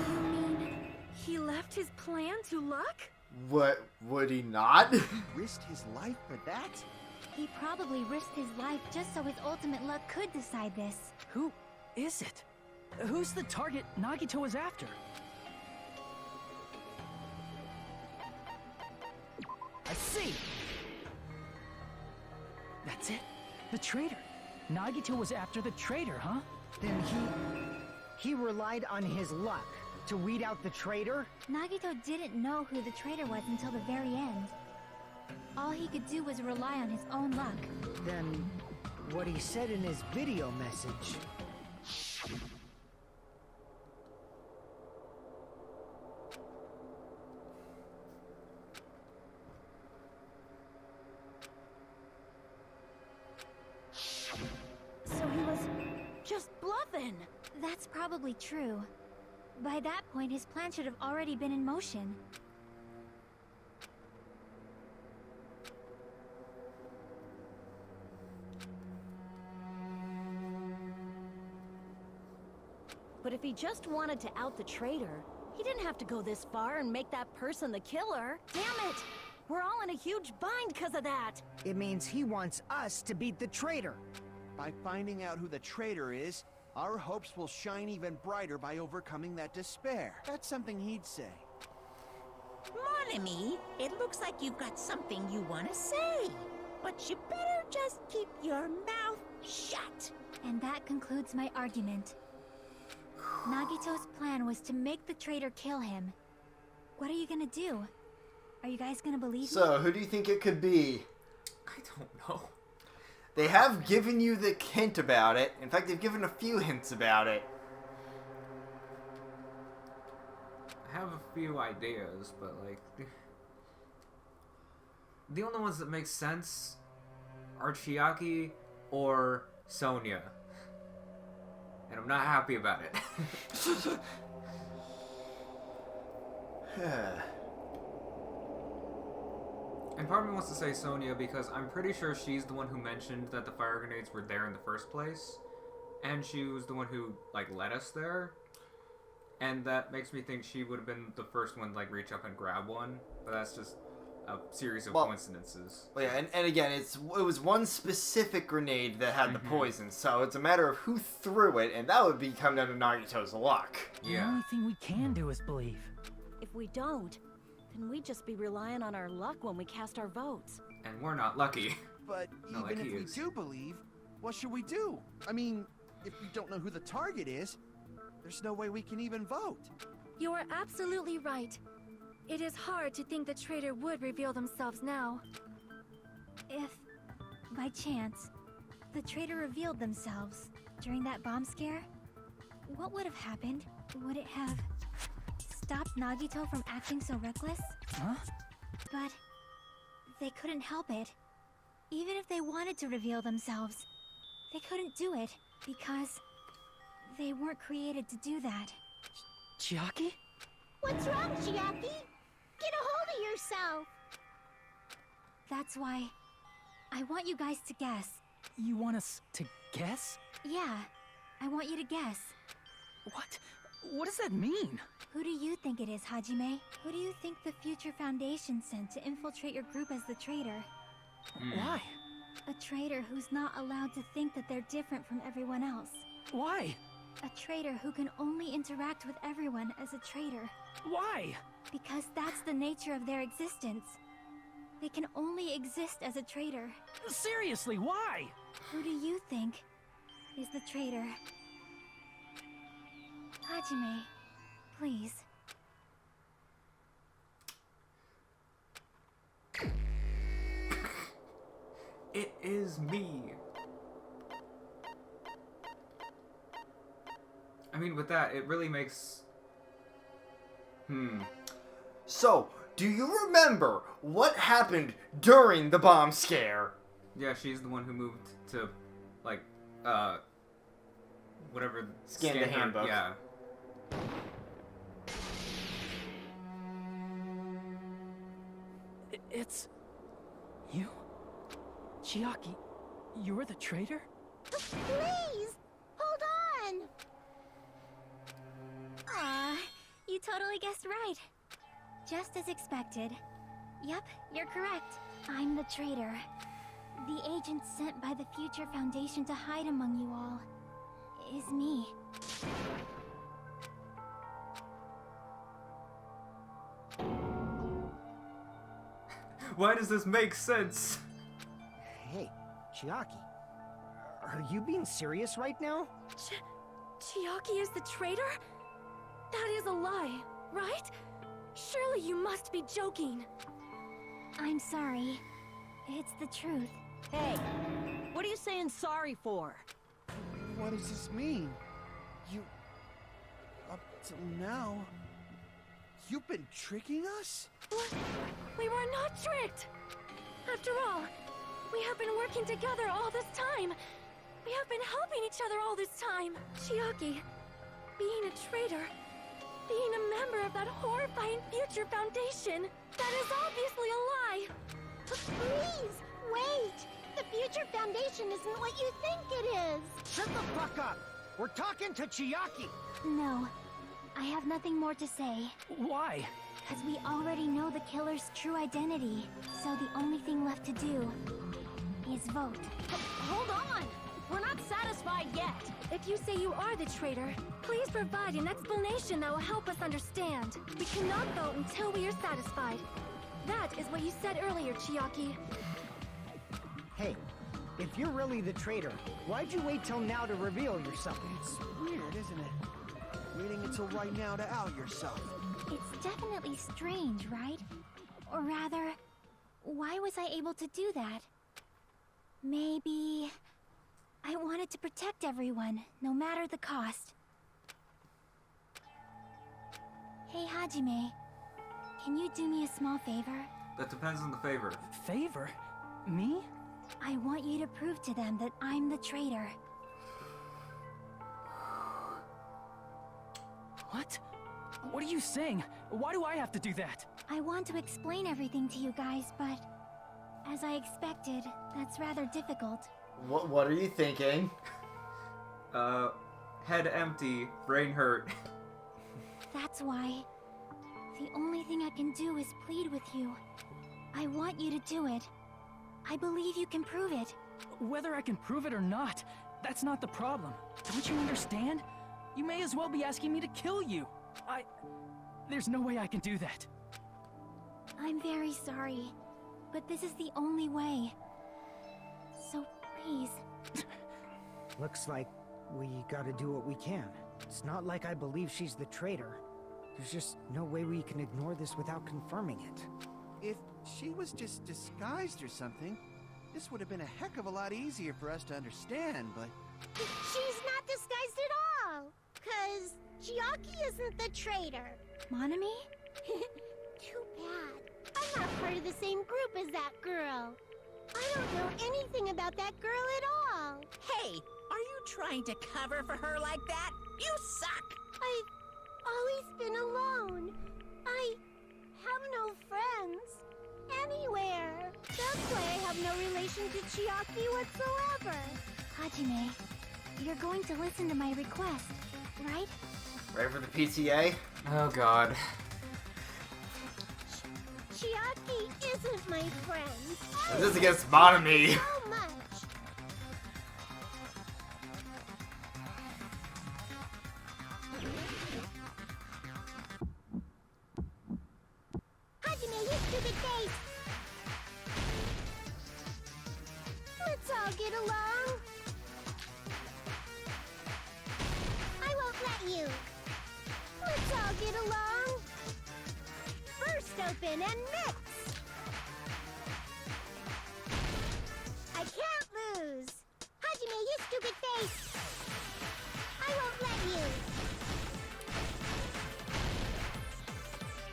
You mean he left his plan to luck? What, would he not? Risked his life for that? He probably risked his life just so his ultimate luck could decide this. Who is it? Who's the target Nagito was after? I see! That's it. The traitor. Nagito was after the traitor, huh? Then he relied on his luck to weed out the traitor? Nagito didn't know who the traitor was until the very end. All he could do was rely on his own luck. Then what he said in his video message. So he was just bluffing. That's probably true. By that point, his plan should have already been in motion. But if he just wanted to out the traitor, he didn't have to go this far and make that person the killer. Damn it! We're all in a huge bind because of that. It means he wants us to beat the traitor. By finding out who the traitor is, our hopes will shine even brighter by overcoming that despair. That's something he'd say. Monomi, it looks like you've got something you want to say. But you better just keep your mouth shut. And that concludes my argument. Nagito's plan was to make the traitor kill him. What are you gonna do? Are you guys gonna believe me? So, who do you think it could be? I don't know. They have given you the hint about it. In fact, they've given a few hints about it. I have a few ideas, but like the only ones that make sense are Chiaki or Sonia. And I'm not happy about it. And part of me wants to say Sonia because I'm pretty sure she's the one who mentioned that the fire grenades were there in the first place. And she was the one who, like, led us there. And that makes me think she would have been the first one to, like, reach up and grab one. But that's just a series of coincidences. Well, yeah, and again, it was one specific grenade that had the poison, so it's a matter of who threw it, and that would come down to Nagito's luck. The only thing we can do is believe. If we don't, then we'd just be relying on our luck when we cast our votes. And we're not lucky. But Not even like if he we is. do believe, what should we do? I mean, if we don't know who the target is, there's no way we can even vote. You are absolutely right. It is hard to think the traitor would reveal themselves now. If, by chance, the traitor revealed themselves during that bomb scare, what would have happened? Would it have stopped Nagito from acting so reckless? Huh? But they couldn't help it. Even if they wanted to reveal themselves, they couldn't do it because they weren't created to do that. Chiaki? What's wrong, Chiaki? Get a hold of yourself. That's why I want you guys to guess. You want us to guess? Yeah, I want you to guess. What? What does that mean? Who do you think it is, Hajime? Who do you think the Future Foundation sent to infiltrate your group as the traitor? Why? A traitor who's not allowed to think that they're different from everyone else. Why? A traitor who can only interact with everyone as a traitor. Why? Because that's the nature of their existence. They can only exist as a traitor. Seriously, why? Who do you think is the traitor? Hajime, please. It is me. I mean, with that, it really makes... So, do you remember what happened during the bomb scare? Yeah, she's the one who moved to, like, whatever... Scan the handbook. Yeah. It's... you? Chiaki, you're the traitor? Please, hold on. Aw, you totally guessed right. Just as expected. Yep, you're correct. I'm the traitor. The agent sent by the Future Foundation to hide among you all is me. Why does this make sense? Hey, Chiaki. Are you being serious right now? Chiaki is the traitor? That is a lie, right? Surely you must be joking. I'm sorry. It's the truth. Hey, what are you saying sorry for? What does this mean? You... Up till now... You've been tricking us? What? We were not tricked! After all, we have been working together all this time. We have been helping each other all this time. Chiaki, being a traitor, being a member of that horrifying Future Foundation, that is obviously a lie. Please, wait. The Future Foundation isn't what you think it is. Shut the fuck up! We're talking to Chiaki! No, I have nothing more to say. Why? Because we already know the killer's true identity. So the only thing left to do is vote. Hold on! We're not satisfied yet! If you say you are the traitor, please provide an explanation that will help us understand. We cannot vote until we are satisfied. That is what you said earlier, Chiaki. Hey, if you're really the traitor, why'd you wait till now to reveal yourself? It's weird, isn't it? Waiting until right now to out yourself. It's definitely strange, right? Or rather, why was I able to do that? Maybe... I wanted to protect everyone, no matter the cost. Hey, Hajime. Can you do me a small favor? That depends on the favor. Favor? Me? I want you to prove to them that I'm the traitor. What? What are you saying? Why do I have to do that? I want to explain everything to you guys, but... as I expected, that's rather difficult. What are you thinking? Head empty, brain hurt. That's why. The only thing I can do is plead with you. I want you to do it. I believe you can prove it. Whether I can prove it or not, that's not the problem. Don't you understand? You may as well be asking me to kill you. There's no way I can do that. I'm very sorry, but this is the only way. So please. Looks like we gotta do what we can. It's not like I believe she's the traitor. There's just no way we can ignore this without confirming it. If she was just disguised or something, this would have been a heck of a lot easier for us to understand, but... She's not disguised at all. 'Cause Chiaki isn't the traitor. Monomi? Too bad. I'm not part of the same group as that girl. I I don't know anything about that girl at all. Hey, are you trying to cover for her like that? You suck! I've always been alone. I have no friends anywhere. That's why I have no relation to Chiaki whatsoever. Hajime, you're going to listen to my request, right? Right for the PTA? Oh god. Chiaki isn't my friend. This is against Monomi. So much. Hajime, you stupid face! Let's all get along. I won't let you. Let's all get along. First open and mix. I can't lose. Hajime, you stupid face. I won't let you.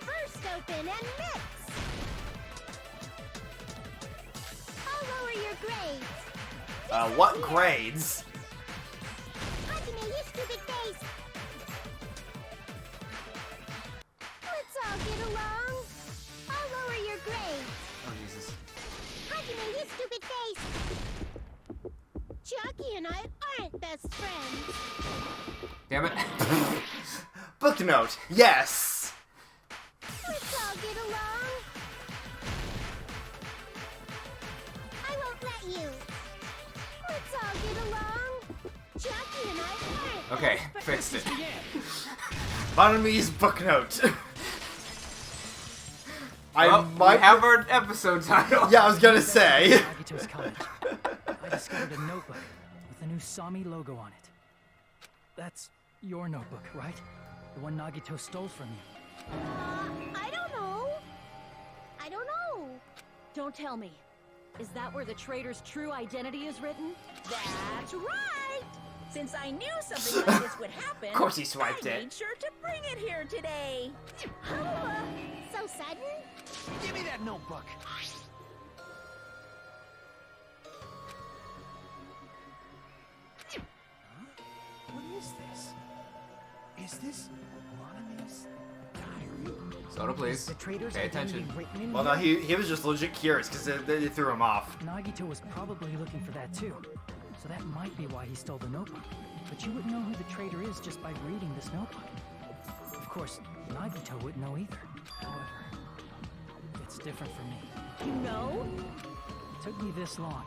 First open and mix. I'll lower your grades. What grades? Hajime, you stupid face. Let's all get along. I'll lower your grades. Oh Jesus. Hajime, you stupid face. Chiaki and I aren't best friends. Damn it. bookNote, yes! Let's all get along. I won't let you. Let's all get along. Chiaki and I aren't. Okay, fixed it. Monomi's bookNote. Well, we have our episode title. Yeah, I was gonna say. Nagito's college. I discovered a notebook with the new Sami logo on it. That's your notebook, right? The one Nagito stole from you. I don't know. I don't know. Don't tell me. Is that where the traitor's true identity is written? That's right! Since I knew something like this would happen, Of course he swiped I it. made sure to bring it here today. So sudden? Give me that notebook. What is this? Is this Monomi's diary? Soda, please. The traitor's Pay identity attention. written in Well, no, here? he was just legit curious because they threw him off. Nagito was probably looking for that too. So that might be why he stole the notebook. But you wouldn't know who the traitor is just by reading this notebook. Of course, Nagito wouldn't know either. However, it's different for me. You know? It took me this long,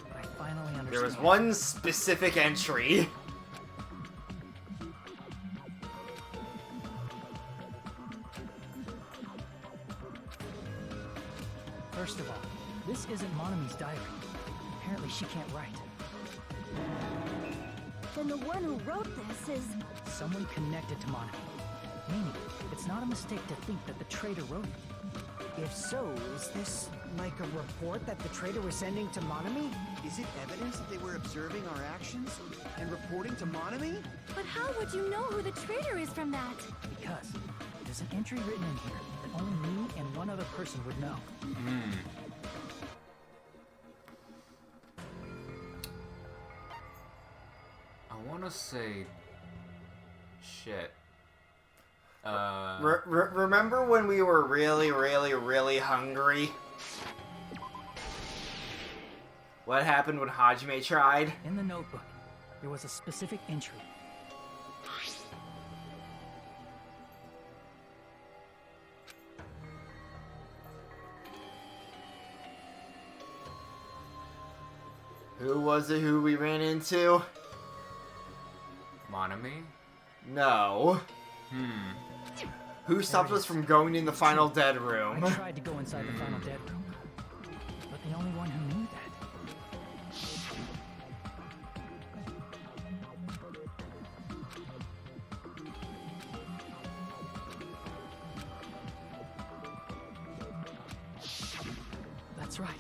but I finally understand. There was one specific entry. First of all, this isn't Monomi's diary. Apparently she can't write. Then the one who wrote this is... Someone connected to Monomi. Meaning, it's not a mistake to think that the traitor wrote it. If so, is this like a report that the traitor was sending to Monomi? Is it evidence that they were observing our actions and reporting to Monomi? But how would you know who the traitor is from that? Because there's an entry written in here that only me and one other person would know. I want to say... Shit. Remember when we were really hungry? What happened when Hajime tried? In the notebook, there was a specific entry. Who was it who we ran into? Monomi? No. Who stopped us from going in the final dead room? I tried to go inside the final dead room, but the only one who knew that. That's right.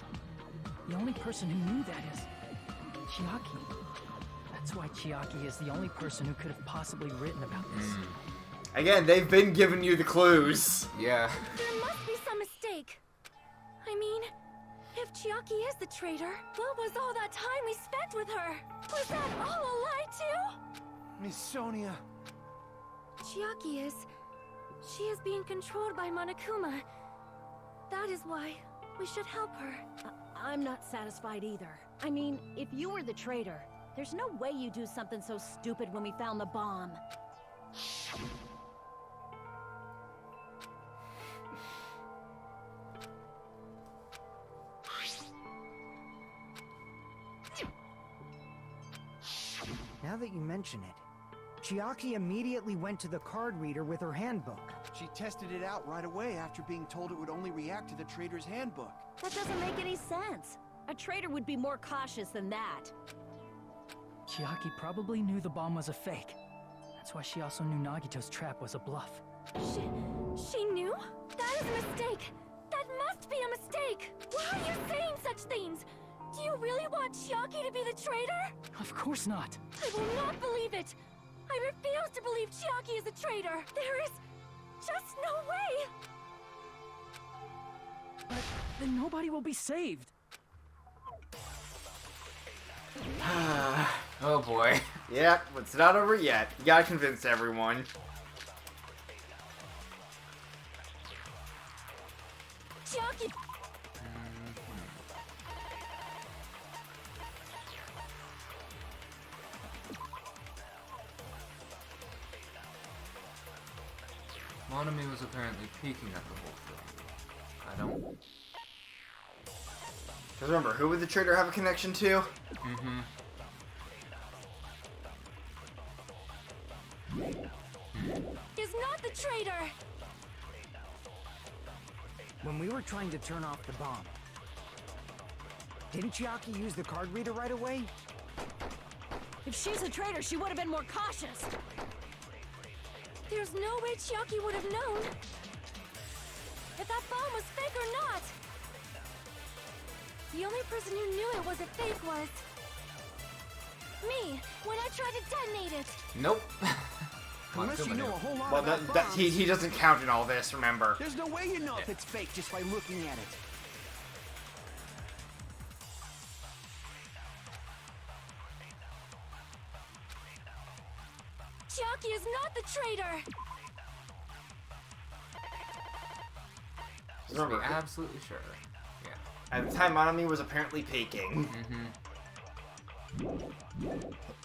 The only person who knew that is Chiaki. That's why Chiaki is the only person who could have possibly written about this. Again, they've been giving you the clues. Yeah. There must be some mistake. I mean, if Chiaki Chiaki is the traitor, what was all that time we spent with her? Was that all a lie too? Miss Sonia. Chiaki is... She is being controlled by Monokuma. That is why we should help her. I'm not satisfied either. I mean, if you were the traitor, there's no way you do something so stupid when we found the bomb. Now that you mention it, Chiaki immediately went to the card reader with her handbook. She tested it out right away after being told it would only react to the trader's handbook. That doesn't make any sense. A traitor would be more cautious than that. Chiaki probably knew the bomb was a fake. That's why she also knew Nagito's trap was a bluff. She knew? That is a mistake! That must be a mistake! Why are you saying such things? Do you really want Chiaki to be the traitor? Of course not. I will not believe it! I refuse to believe Chiaki is a traitor! There is just no way! But then nobody will be saved. Oh boy. Yep, it's not over yet. You gotta convince everyone. Chiaki! Monomi was apparently peeking at the whole thing. I don't... Because remember, who would the traitor have a connection to? Mm-hmm. Is not the traitor! When we were trying to turn off the bomb, didn't Chiaki use the card reader right away? If she's a traitor, she would have been more cautious. There's no way Chiaki would have known if that bomb was fake or not. The only person who knew it was a fake was me, when I tried to detonate it. Nope. Unless you know a whole lot Well, about bombs, he doesn't count in all this, remember. there's no way you know if it's fake just by looking at it. Chiaki is not the traitor. Just to be Remember, absolutely sure. Yeah. at the time, Monomi was apparently peeking. Mm-hmm.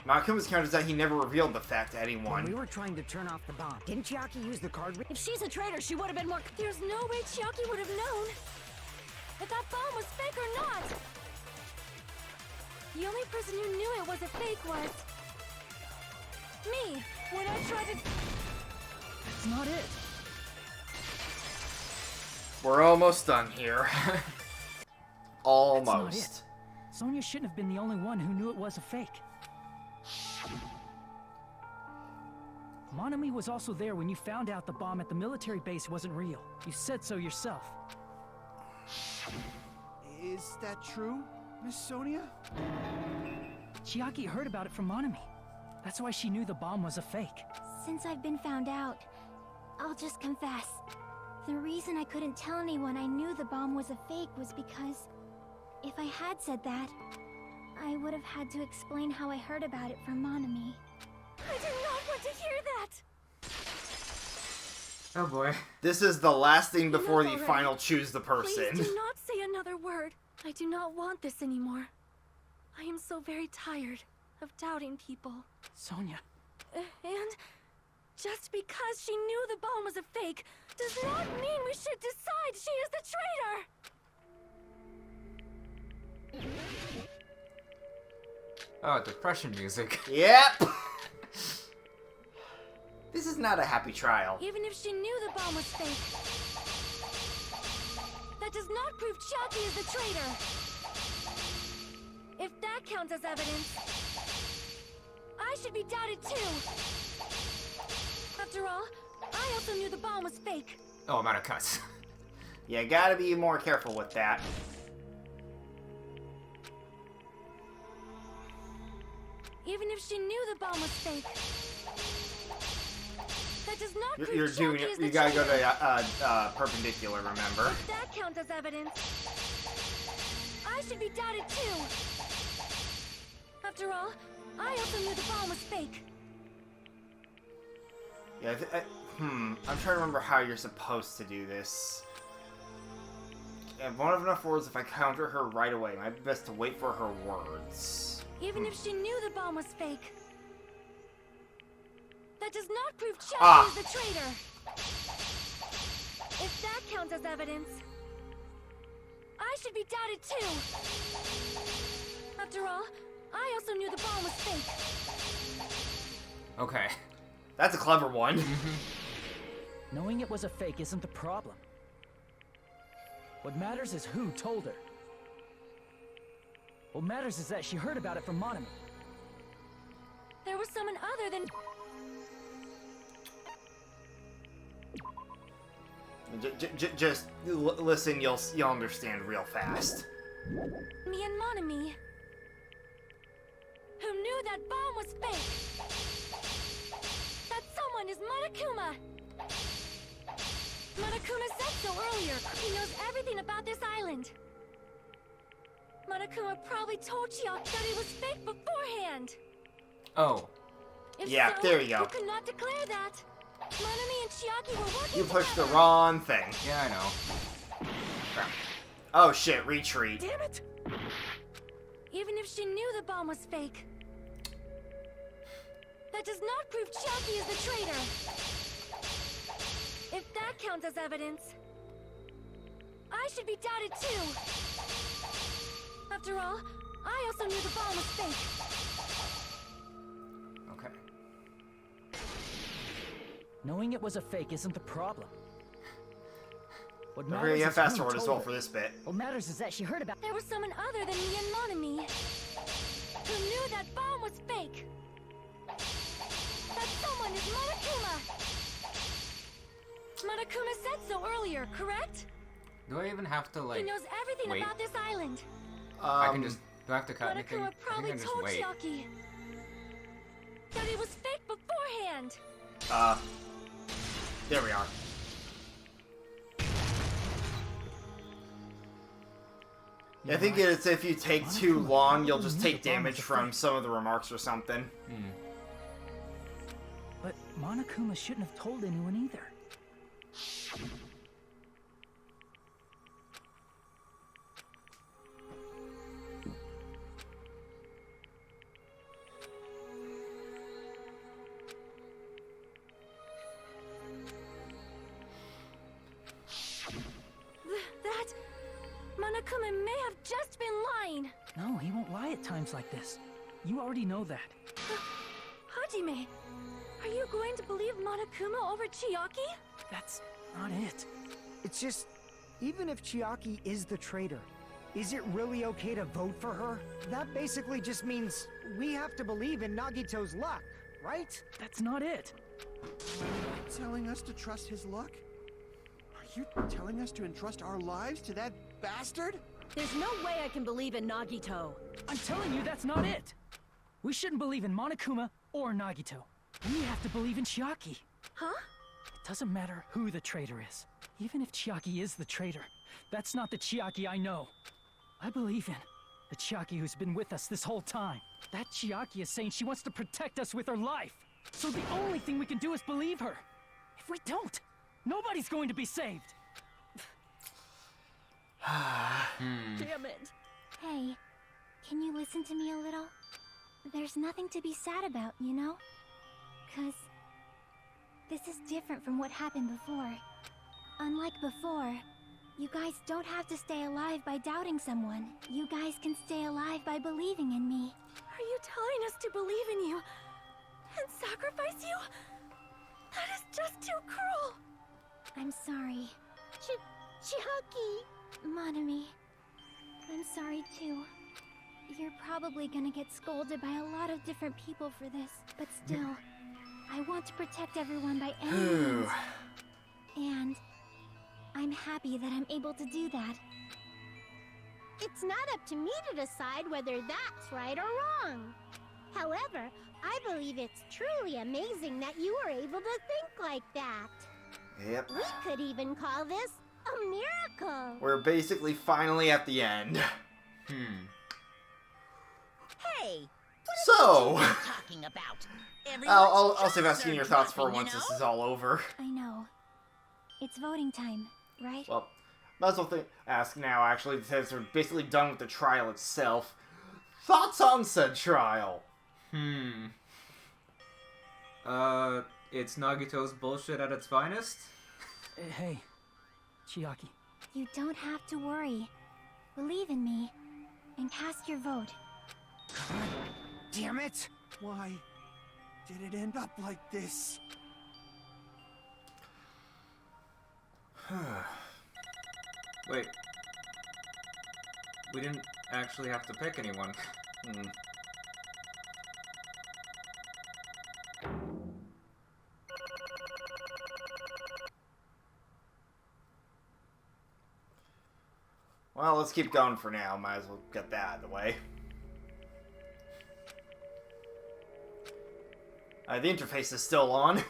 Makuma's counter is that he never revealed the fact to When we anyone. were trying to turn off the bomb, didn't Chiaki use the card reader? If she's a traitor, she would have been more... There's no way Chiaki would have known if that bomb was fake or not. The only person who knew it was a fake was me, when I tried to... That's not it. We're almost done here. That's not Almost. it. Sonia shouldn't have been the only one who knew it was a fake. Monomi was also there when you found out the bomb at the military base wasn't real. You said so yourself. Is that true, Miss Sonia? Chiaki heard about it from Monomi. That's why she knew the bomb was a fake. Since I've been found out, I'll just confess. The reason I couldn't tell anyone I knew the bomb was a fake was because if I had said that, I would have had to explain how I heard about it from Monomi. I do not want to hear that! Oh boy. This is the last thing before the already. final choose the person. Please do not say another word. I do not want this anymore. I am so very tired of doubting people. Sonia. And just because she knew the bomb was a fake does not mean we should decide she is the traitor! Oh, depression music. Yep. This is not a happy trial. Even if she knew the bomb was fake, that does not prove Chiaki is the traitor! If that counts as evidence, I should be doubted too! After all, I also knew the bomb was fake. Oh, I'm out of cuts. You gotta be more careful with that. Even if she knew the bomb was fake, that does not prove You're doing Chiaki it. is the You gotta go traitor. to perpendicular. Remember. If that counts as evidence, I I should be doubted too. After all, I also knew the bomb was fake. Yeah, I'm trying to remember how you're supposed to do this. I won't have enough words if I counter her right away. It might be best to wait for her words. Even if she knew the bomb was fake. That does not prove Chucky Ah. is the traitor. If that counts as evidence, I should be doubted too. After all, I also knew the bomb was fake. Okay. That's a clever one. Knowing it was a fake isn't the problem. What matters is who told her. What matters is that she heard about it from Monomi. There was someone other than... Just listen, you'll understand real fast. me and Monomi. Who knew that bomb was fake. That someone is Monokuma. Monokuma said so earlier. He knows everything about this island. Monokuma probably told Chiaki that it was fake beforehand. Oh. If Yeah, so, there you go. You could not declare that. Monomi and Chiaki were working You pushed the together. wrong thing. Yeah, I know. Crap. Oh shit, retreat. Damn it! Even if she knew the bomb was fake, that does not prove Chiaki is the traitor. If that counts as evidence, I should be doubted too. After all, I also knew the bomb was fake. Okay. Knowing it was a fake isn't the problem. What Okay, matters you have is fast who forward as told well her. for this bit. What matters is that she heard about. There was someone other than me and Monomi who knew that bomb was fake. That someone is Monokuma. Monokuma said so earlier, correct? Do I even have to, He like... knows everything wait? about this island. I can just... Do I have to cut anything? Monokuma I think I probably can just told wait. Chiaki that it was fake beforehand. There we are. Yeah, I think it's if you take too long, you'll just take damage from some of the remarks or something. But Monokuma shouldn't have told anyone either. That Monokuma may have just been lying. No, he won't lie at times like this. You already know that. Hajime, are you going to believe Monokuma over Chiaki? That's not it. It's just, even if Chiaki is the traitor, is it really okay to vote for her? That basically just means we have to believe in Nagito's luck, right? That's not it. Telling us to trust his luck? Are you telling us to entrust our lives to that bastard? There's no way I can believe in Nagito. I'm telling you, that's not it. We shouldn't believe in Monokuma or Nagito. We have to believe in Chiaki. Huh? It doesn't matter who the traitor is. Even if Chiaki is the traitor, that's not the Chiaki I know. I believe in the Chiaki who's been with us this whole time. That Chiaki is saying she wants to protect us with her life. So the only thing we can do is believe her. If we don't, nobody's going to be saved. Damn it. Hey, can you listen to me a little? There's nothing to be sad about, you know? 'Cause this is different from what happened before. Unlike before, you guys don't have to stay alive by doubting someone. You guys can stay alive by believing in me. Are you telling us to believe in you and sacrifice you? That is just too cruel. I'm sorry. Chiaki! Monomi, I'm sorry too. You're probably gonna get scolded by a lot of different people for this, but still, I want to protect everyone by any means. And I'm happy that I'm able to do that. It's not up to me to decide whether that's right or wrong. However, I believe it's truly amazing that you were able to think like that. Yep. We could even call this a miracle. We're basically finally at the end. Hey, So, what are you talking about? I'll save Everyone's asking your jaws thoughts are for dropping, once you this know? is all over. I know. It's voting time, right? Well, might as well ask now, actually, since we're basically done with the trial itself. Thoughts on said trial? It's Nagito's bullshit at its finest? Hey, Chiaki. You don't have to worry. Believe in me, and cast your vote. God damn it! Why did it end up like this? Wait. We didn't actually have to pick anyone. Well, let's keep going for now. Might as well get that out of the way. The interface is still on.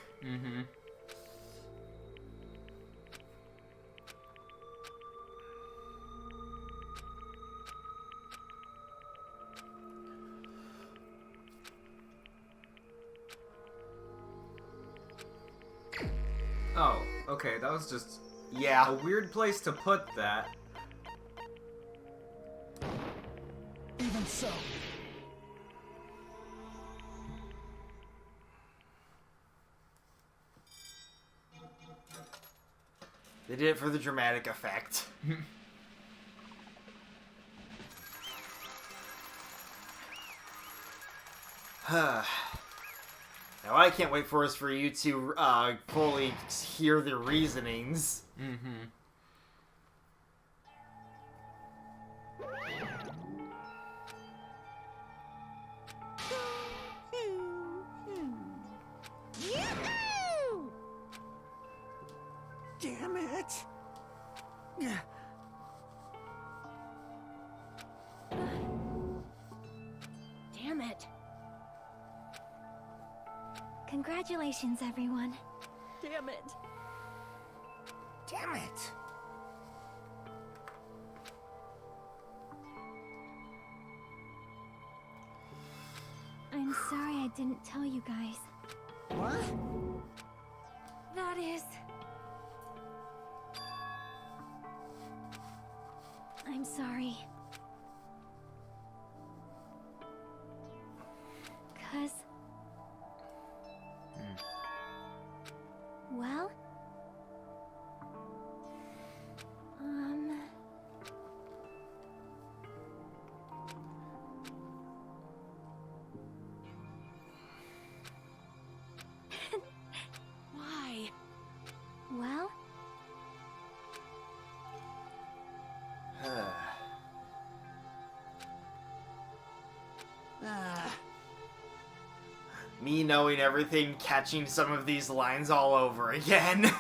Oh, okay, that was just Yeah. a weird place to put that. Even so. They did it for the dramatic effect. Now, what I can't wait for is for you to fully hear the reasonings. Yahoo! Damn it! Damn it. Congratulations, everyone. Damn it. Damn it! I'm sorry I didn't tell you guys. What? That is... I'm sorry. 'Cause... Well... Why? Well... Me knowing everything, catching some of these lines all over again.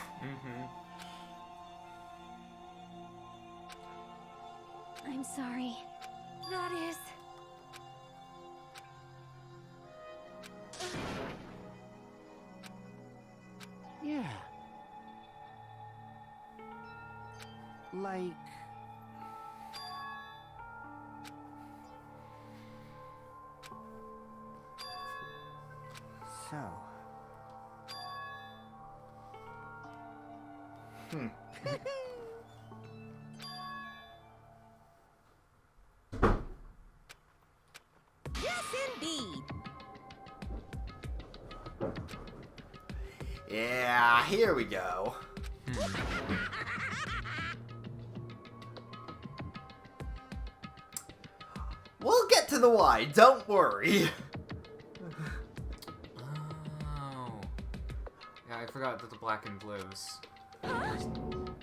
I'm sorry. That is... Yeah. Like... So... Yes, indeed. Yeah, here we go. We'll get to the why, don't worry. Oh. Yeah, I forgot that the blackened lives. I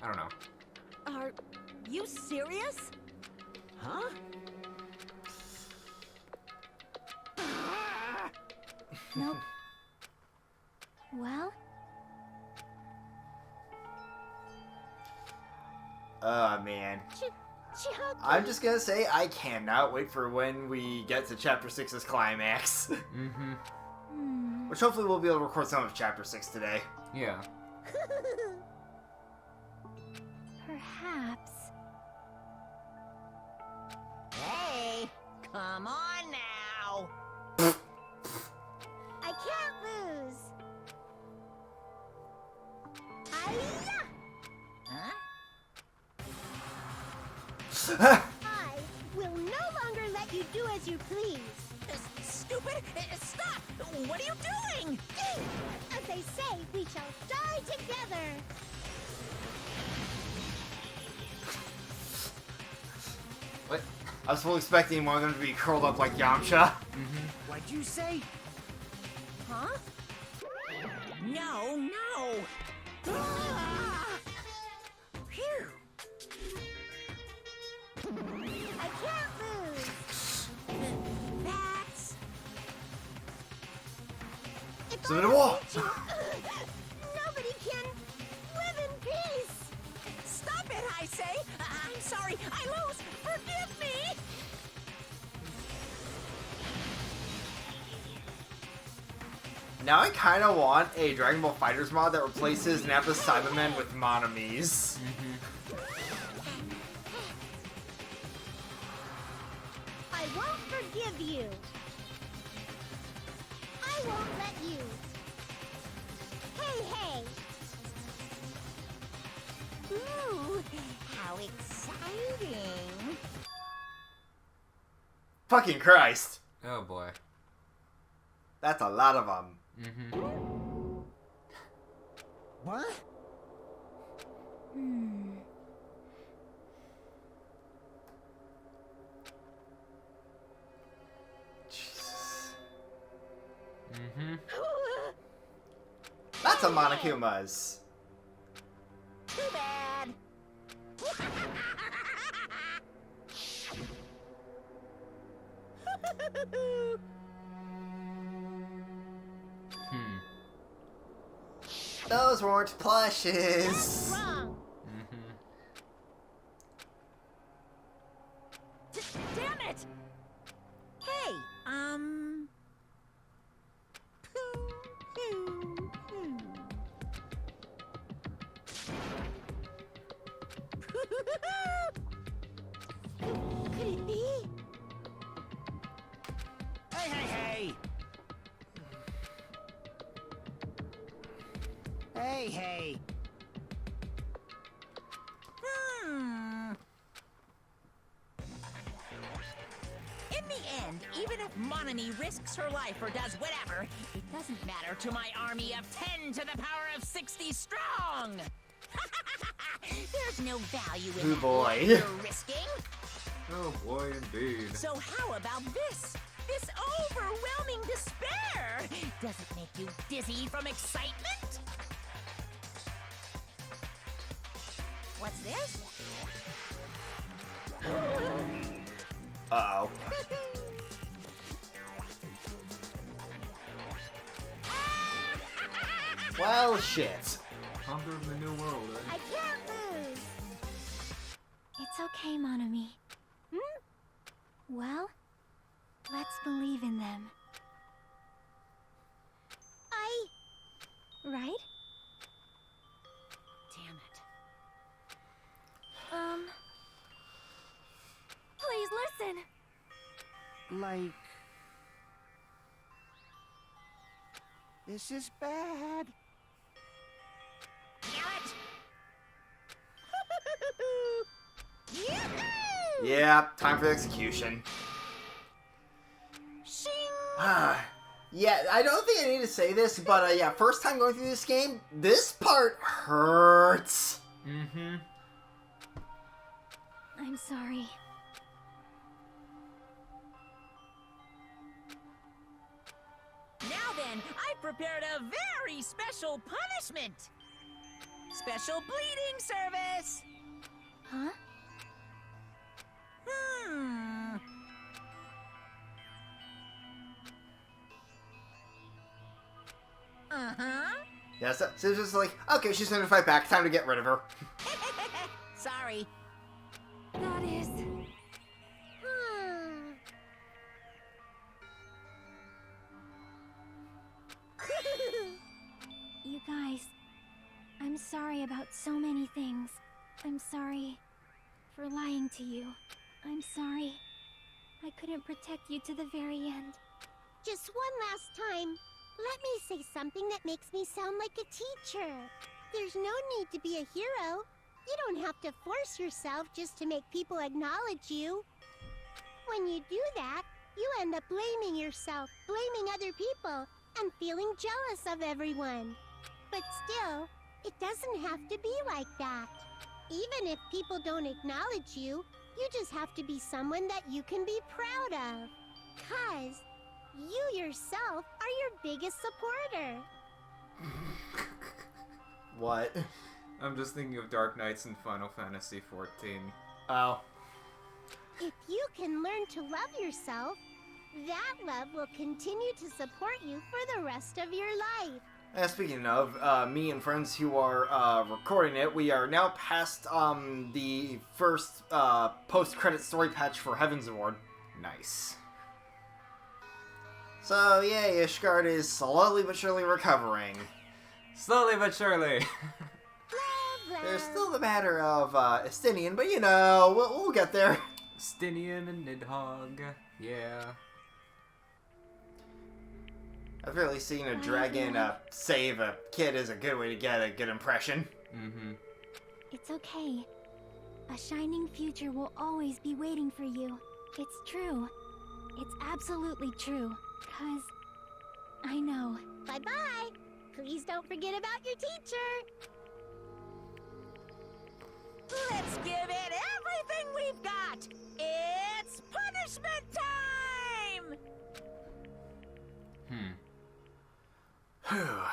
don't know. Are you serious? Huh? Nope. Well... Oh, man. Chiaki. I'm just gonna say, I cannot wait for when we get to Chapter 6's climax. Which hopefully we'll be able to record some of Chapter 6 today. Yeah. Perhaps... Hey, Come on now. I can't lose. Hi-ya! Huh? I will no longer let you do as you please. Stupid! Stop! What are you doing? As they say, we shall die together. What? I was fully expecting one of them to be curled up like Yamcha. What'd you say? Huh? No, no! Ah! Phew! I can't lose. That's... If So I did what? defeat you, nobody can live in peace. Stop it, I say! I'm sorry, I lose! Forgive me! Now I kind of want a Dragon Ball FighterZ mod that replaces Nappa Cybermen with Monomis. I won't forgive you. I won't let you. Hey, hey. Ooh, how exciting! Fucking Christ. Oh boy. That's a lot of them. What? Jesus. Mm-hmm. That's a Monokuma's. Too bad! Those weren't plushes. Wrong. Damn it! Hey, Could it be? Hey, hey, hey! Hey, hey! In the end, even if Monomi risks her life or does whatever, it doesn't matter to my army of 10 to the power of 60 strong! There's no value in Oh, that boy. life you're risking. Oh boy, indeed. So how about this? This overwhelming despair! Does it make you dizzy from excitement? What's this? Uh-oh. Well, shit. Hunger of the New World, I right? can't lose. It's okay, Monomi. Well, let's believe in them. Right? Damn it. Please listen. Like... This is bad. Yeah, time for the execution. Yeah, I don't think I need to say this, but yeah, first time going through this game, this part hurts. I'm sorry. Now then, I prepared a very special punishment. Special bleeding service. Huh? Yeah, so it's just like, okay, she's gonna fight back, time to get rid of her. Sorry. That is... You guys, I'm sorry about so many things. I'm sorry for lying to you. I'm sorry. I couldn't protect you to the very end. Just one last time, let me say something that makes me sound like a teacher. There's no need to be a hero. You don't have to force yourself just to make people acknowledge you. When you do that, you end up blaming yourself, blaming other people, and feeling jealous of everyone. But still, it doesn't have to be like that. Even if people don't acknowledge you, you just have to be someone that you can be proud of. 'Cause you yourself are your biggest supporter. What? I'm just thinking of Dark Knights in Final Fantasy XIV. Oh. If you can learn to love yourself, that love will continue to support you for the rest of your life. Speaking of, me and friends who are recording it, we are now past the first post-credit story patch for Heaven's Award. Nice. So, yay, Ishgard is slowly but surely recovering. Slowly but surely. Love, love. There's still the matter of Estinian, but you know, we'll get there. Stinian and Nidhogg. Yeah. I've really seen a dragon save a kid is a good way to get a good impression. Mm-hmm. It's okay. A shining future will always be waiting for you. It's true. It's absolutely true. 'Cause I know. Bye-bye. Please don't forget about your teacher. Let's give it everything we've got! It's punishment time! Whew.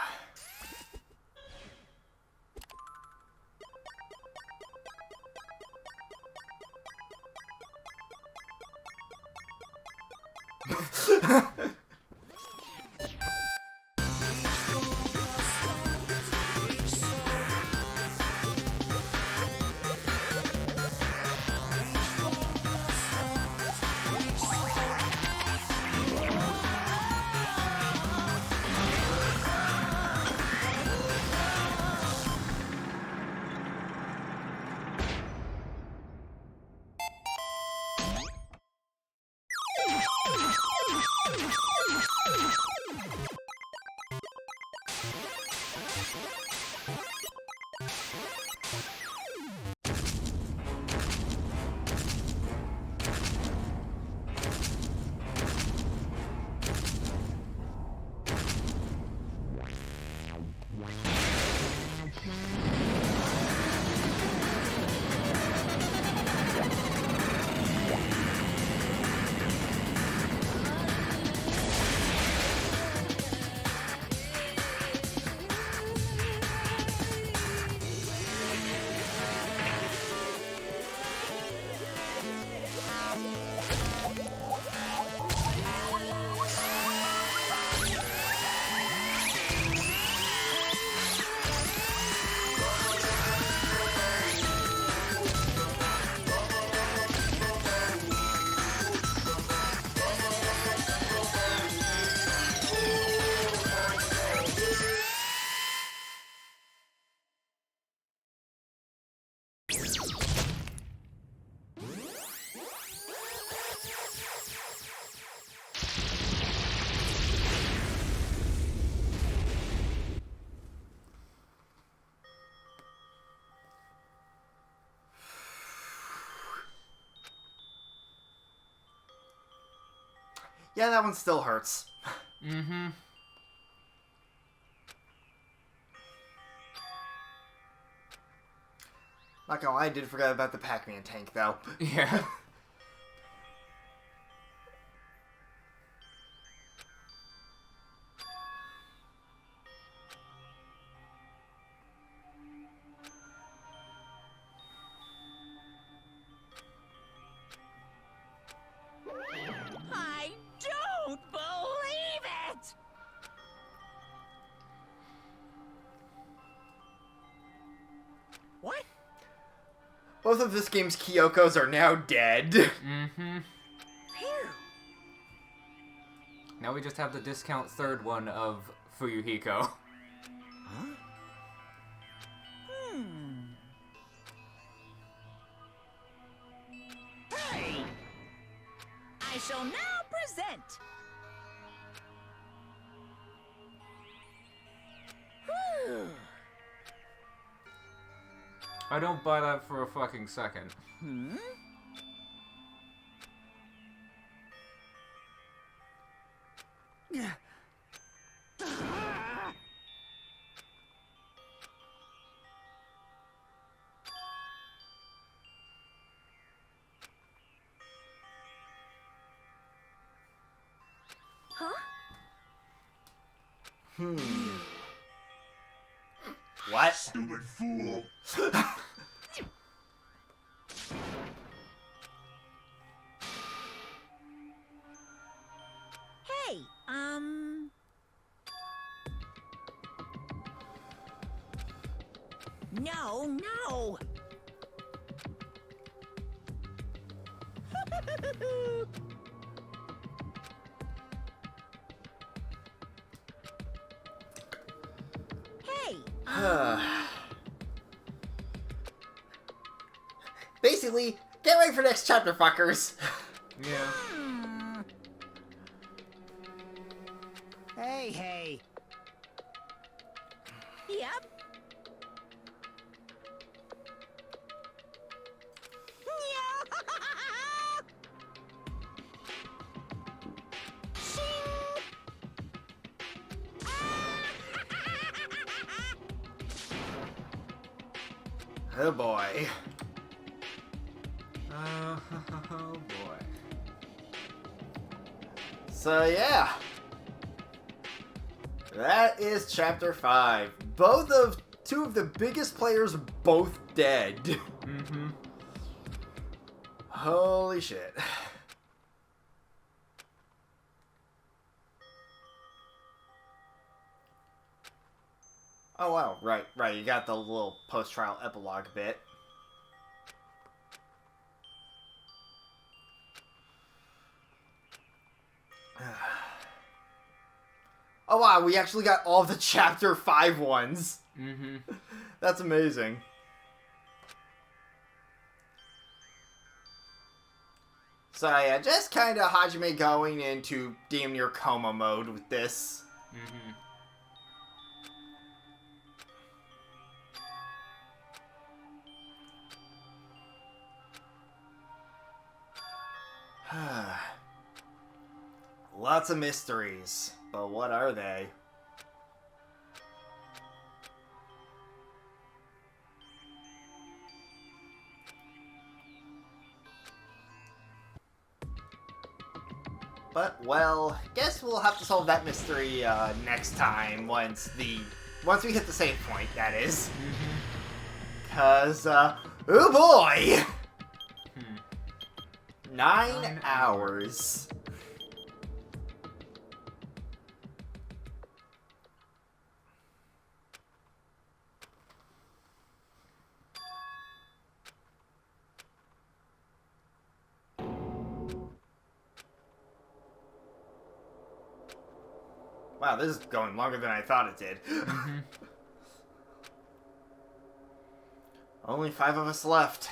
Yeah, that one still hurts. Mm-hmm. Not gonna lie, I did forget about the Pac-Man tank, though. Yeah. I don't believe it! What? Both of this game's Kyokos are now dead. Mm-hmm. Phew. Now we just have the discount third one of Fuyuhiko. Huh? Hey! I shall now present... Whew. I don't buy that for a fucking second. Hmm? Huh? What? Stupid fool. Hey, No, no! Hey, Basically, get ready for next chapter, fuckers. Yeah. Hey. Yep. Oh boy. Oh boy. So yeah. That is chapter 5. Two of the biggest players both dead. Mm-hmm. Holy shit. Oh wow, right, you got the little post-trial epilogue bit. Oh wow, we actually got all the chapter 5 ones. Mm-hmm. That's amazing. So yeah, just kind of Hajime going into damn near coma mode with this. Mm-hmm. Lots of mysteries, but what are they? But, well, guess we'll have to solve that mystery next time once we hit the save point, that is. Cause, oh boy! 9 hours. Wow, this is going longer than I thought it did. Only 5 of us left.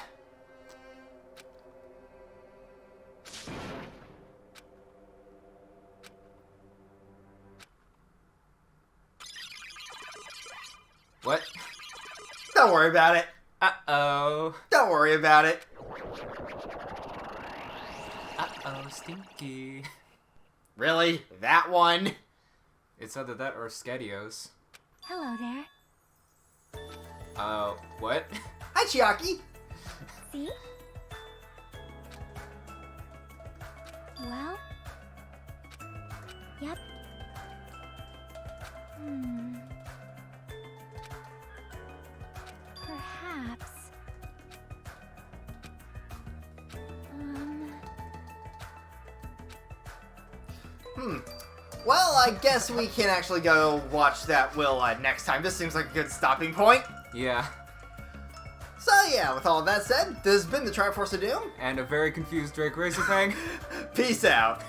What? Don't worry about it. Uh-oh. Don't worry about it. Uh-oh, stinky. Really? That one? It's either that or Skedios. Hello there. What? Hi, Chiaki. See? Well? Yep. Perhaps. Well, I guess we can actually go watch that will next time. This seems like a good stopping point. Yeah. So yeah, with all that said, this has been the Triforce of Doom. And a very confused Drake Razorfang. Peace out.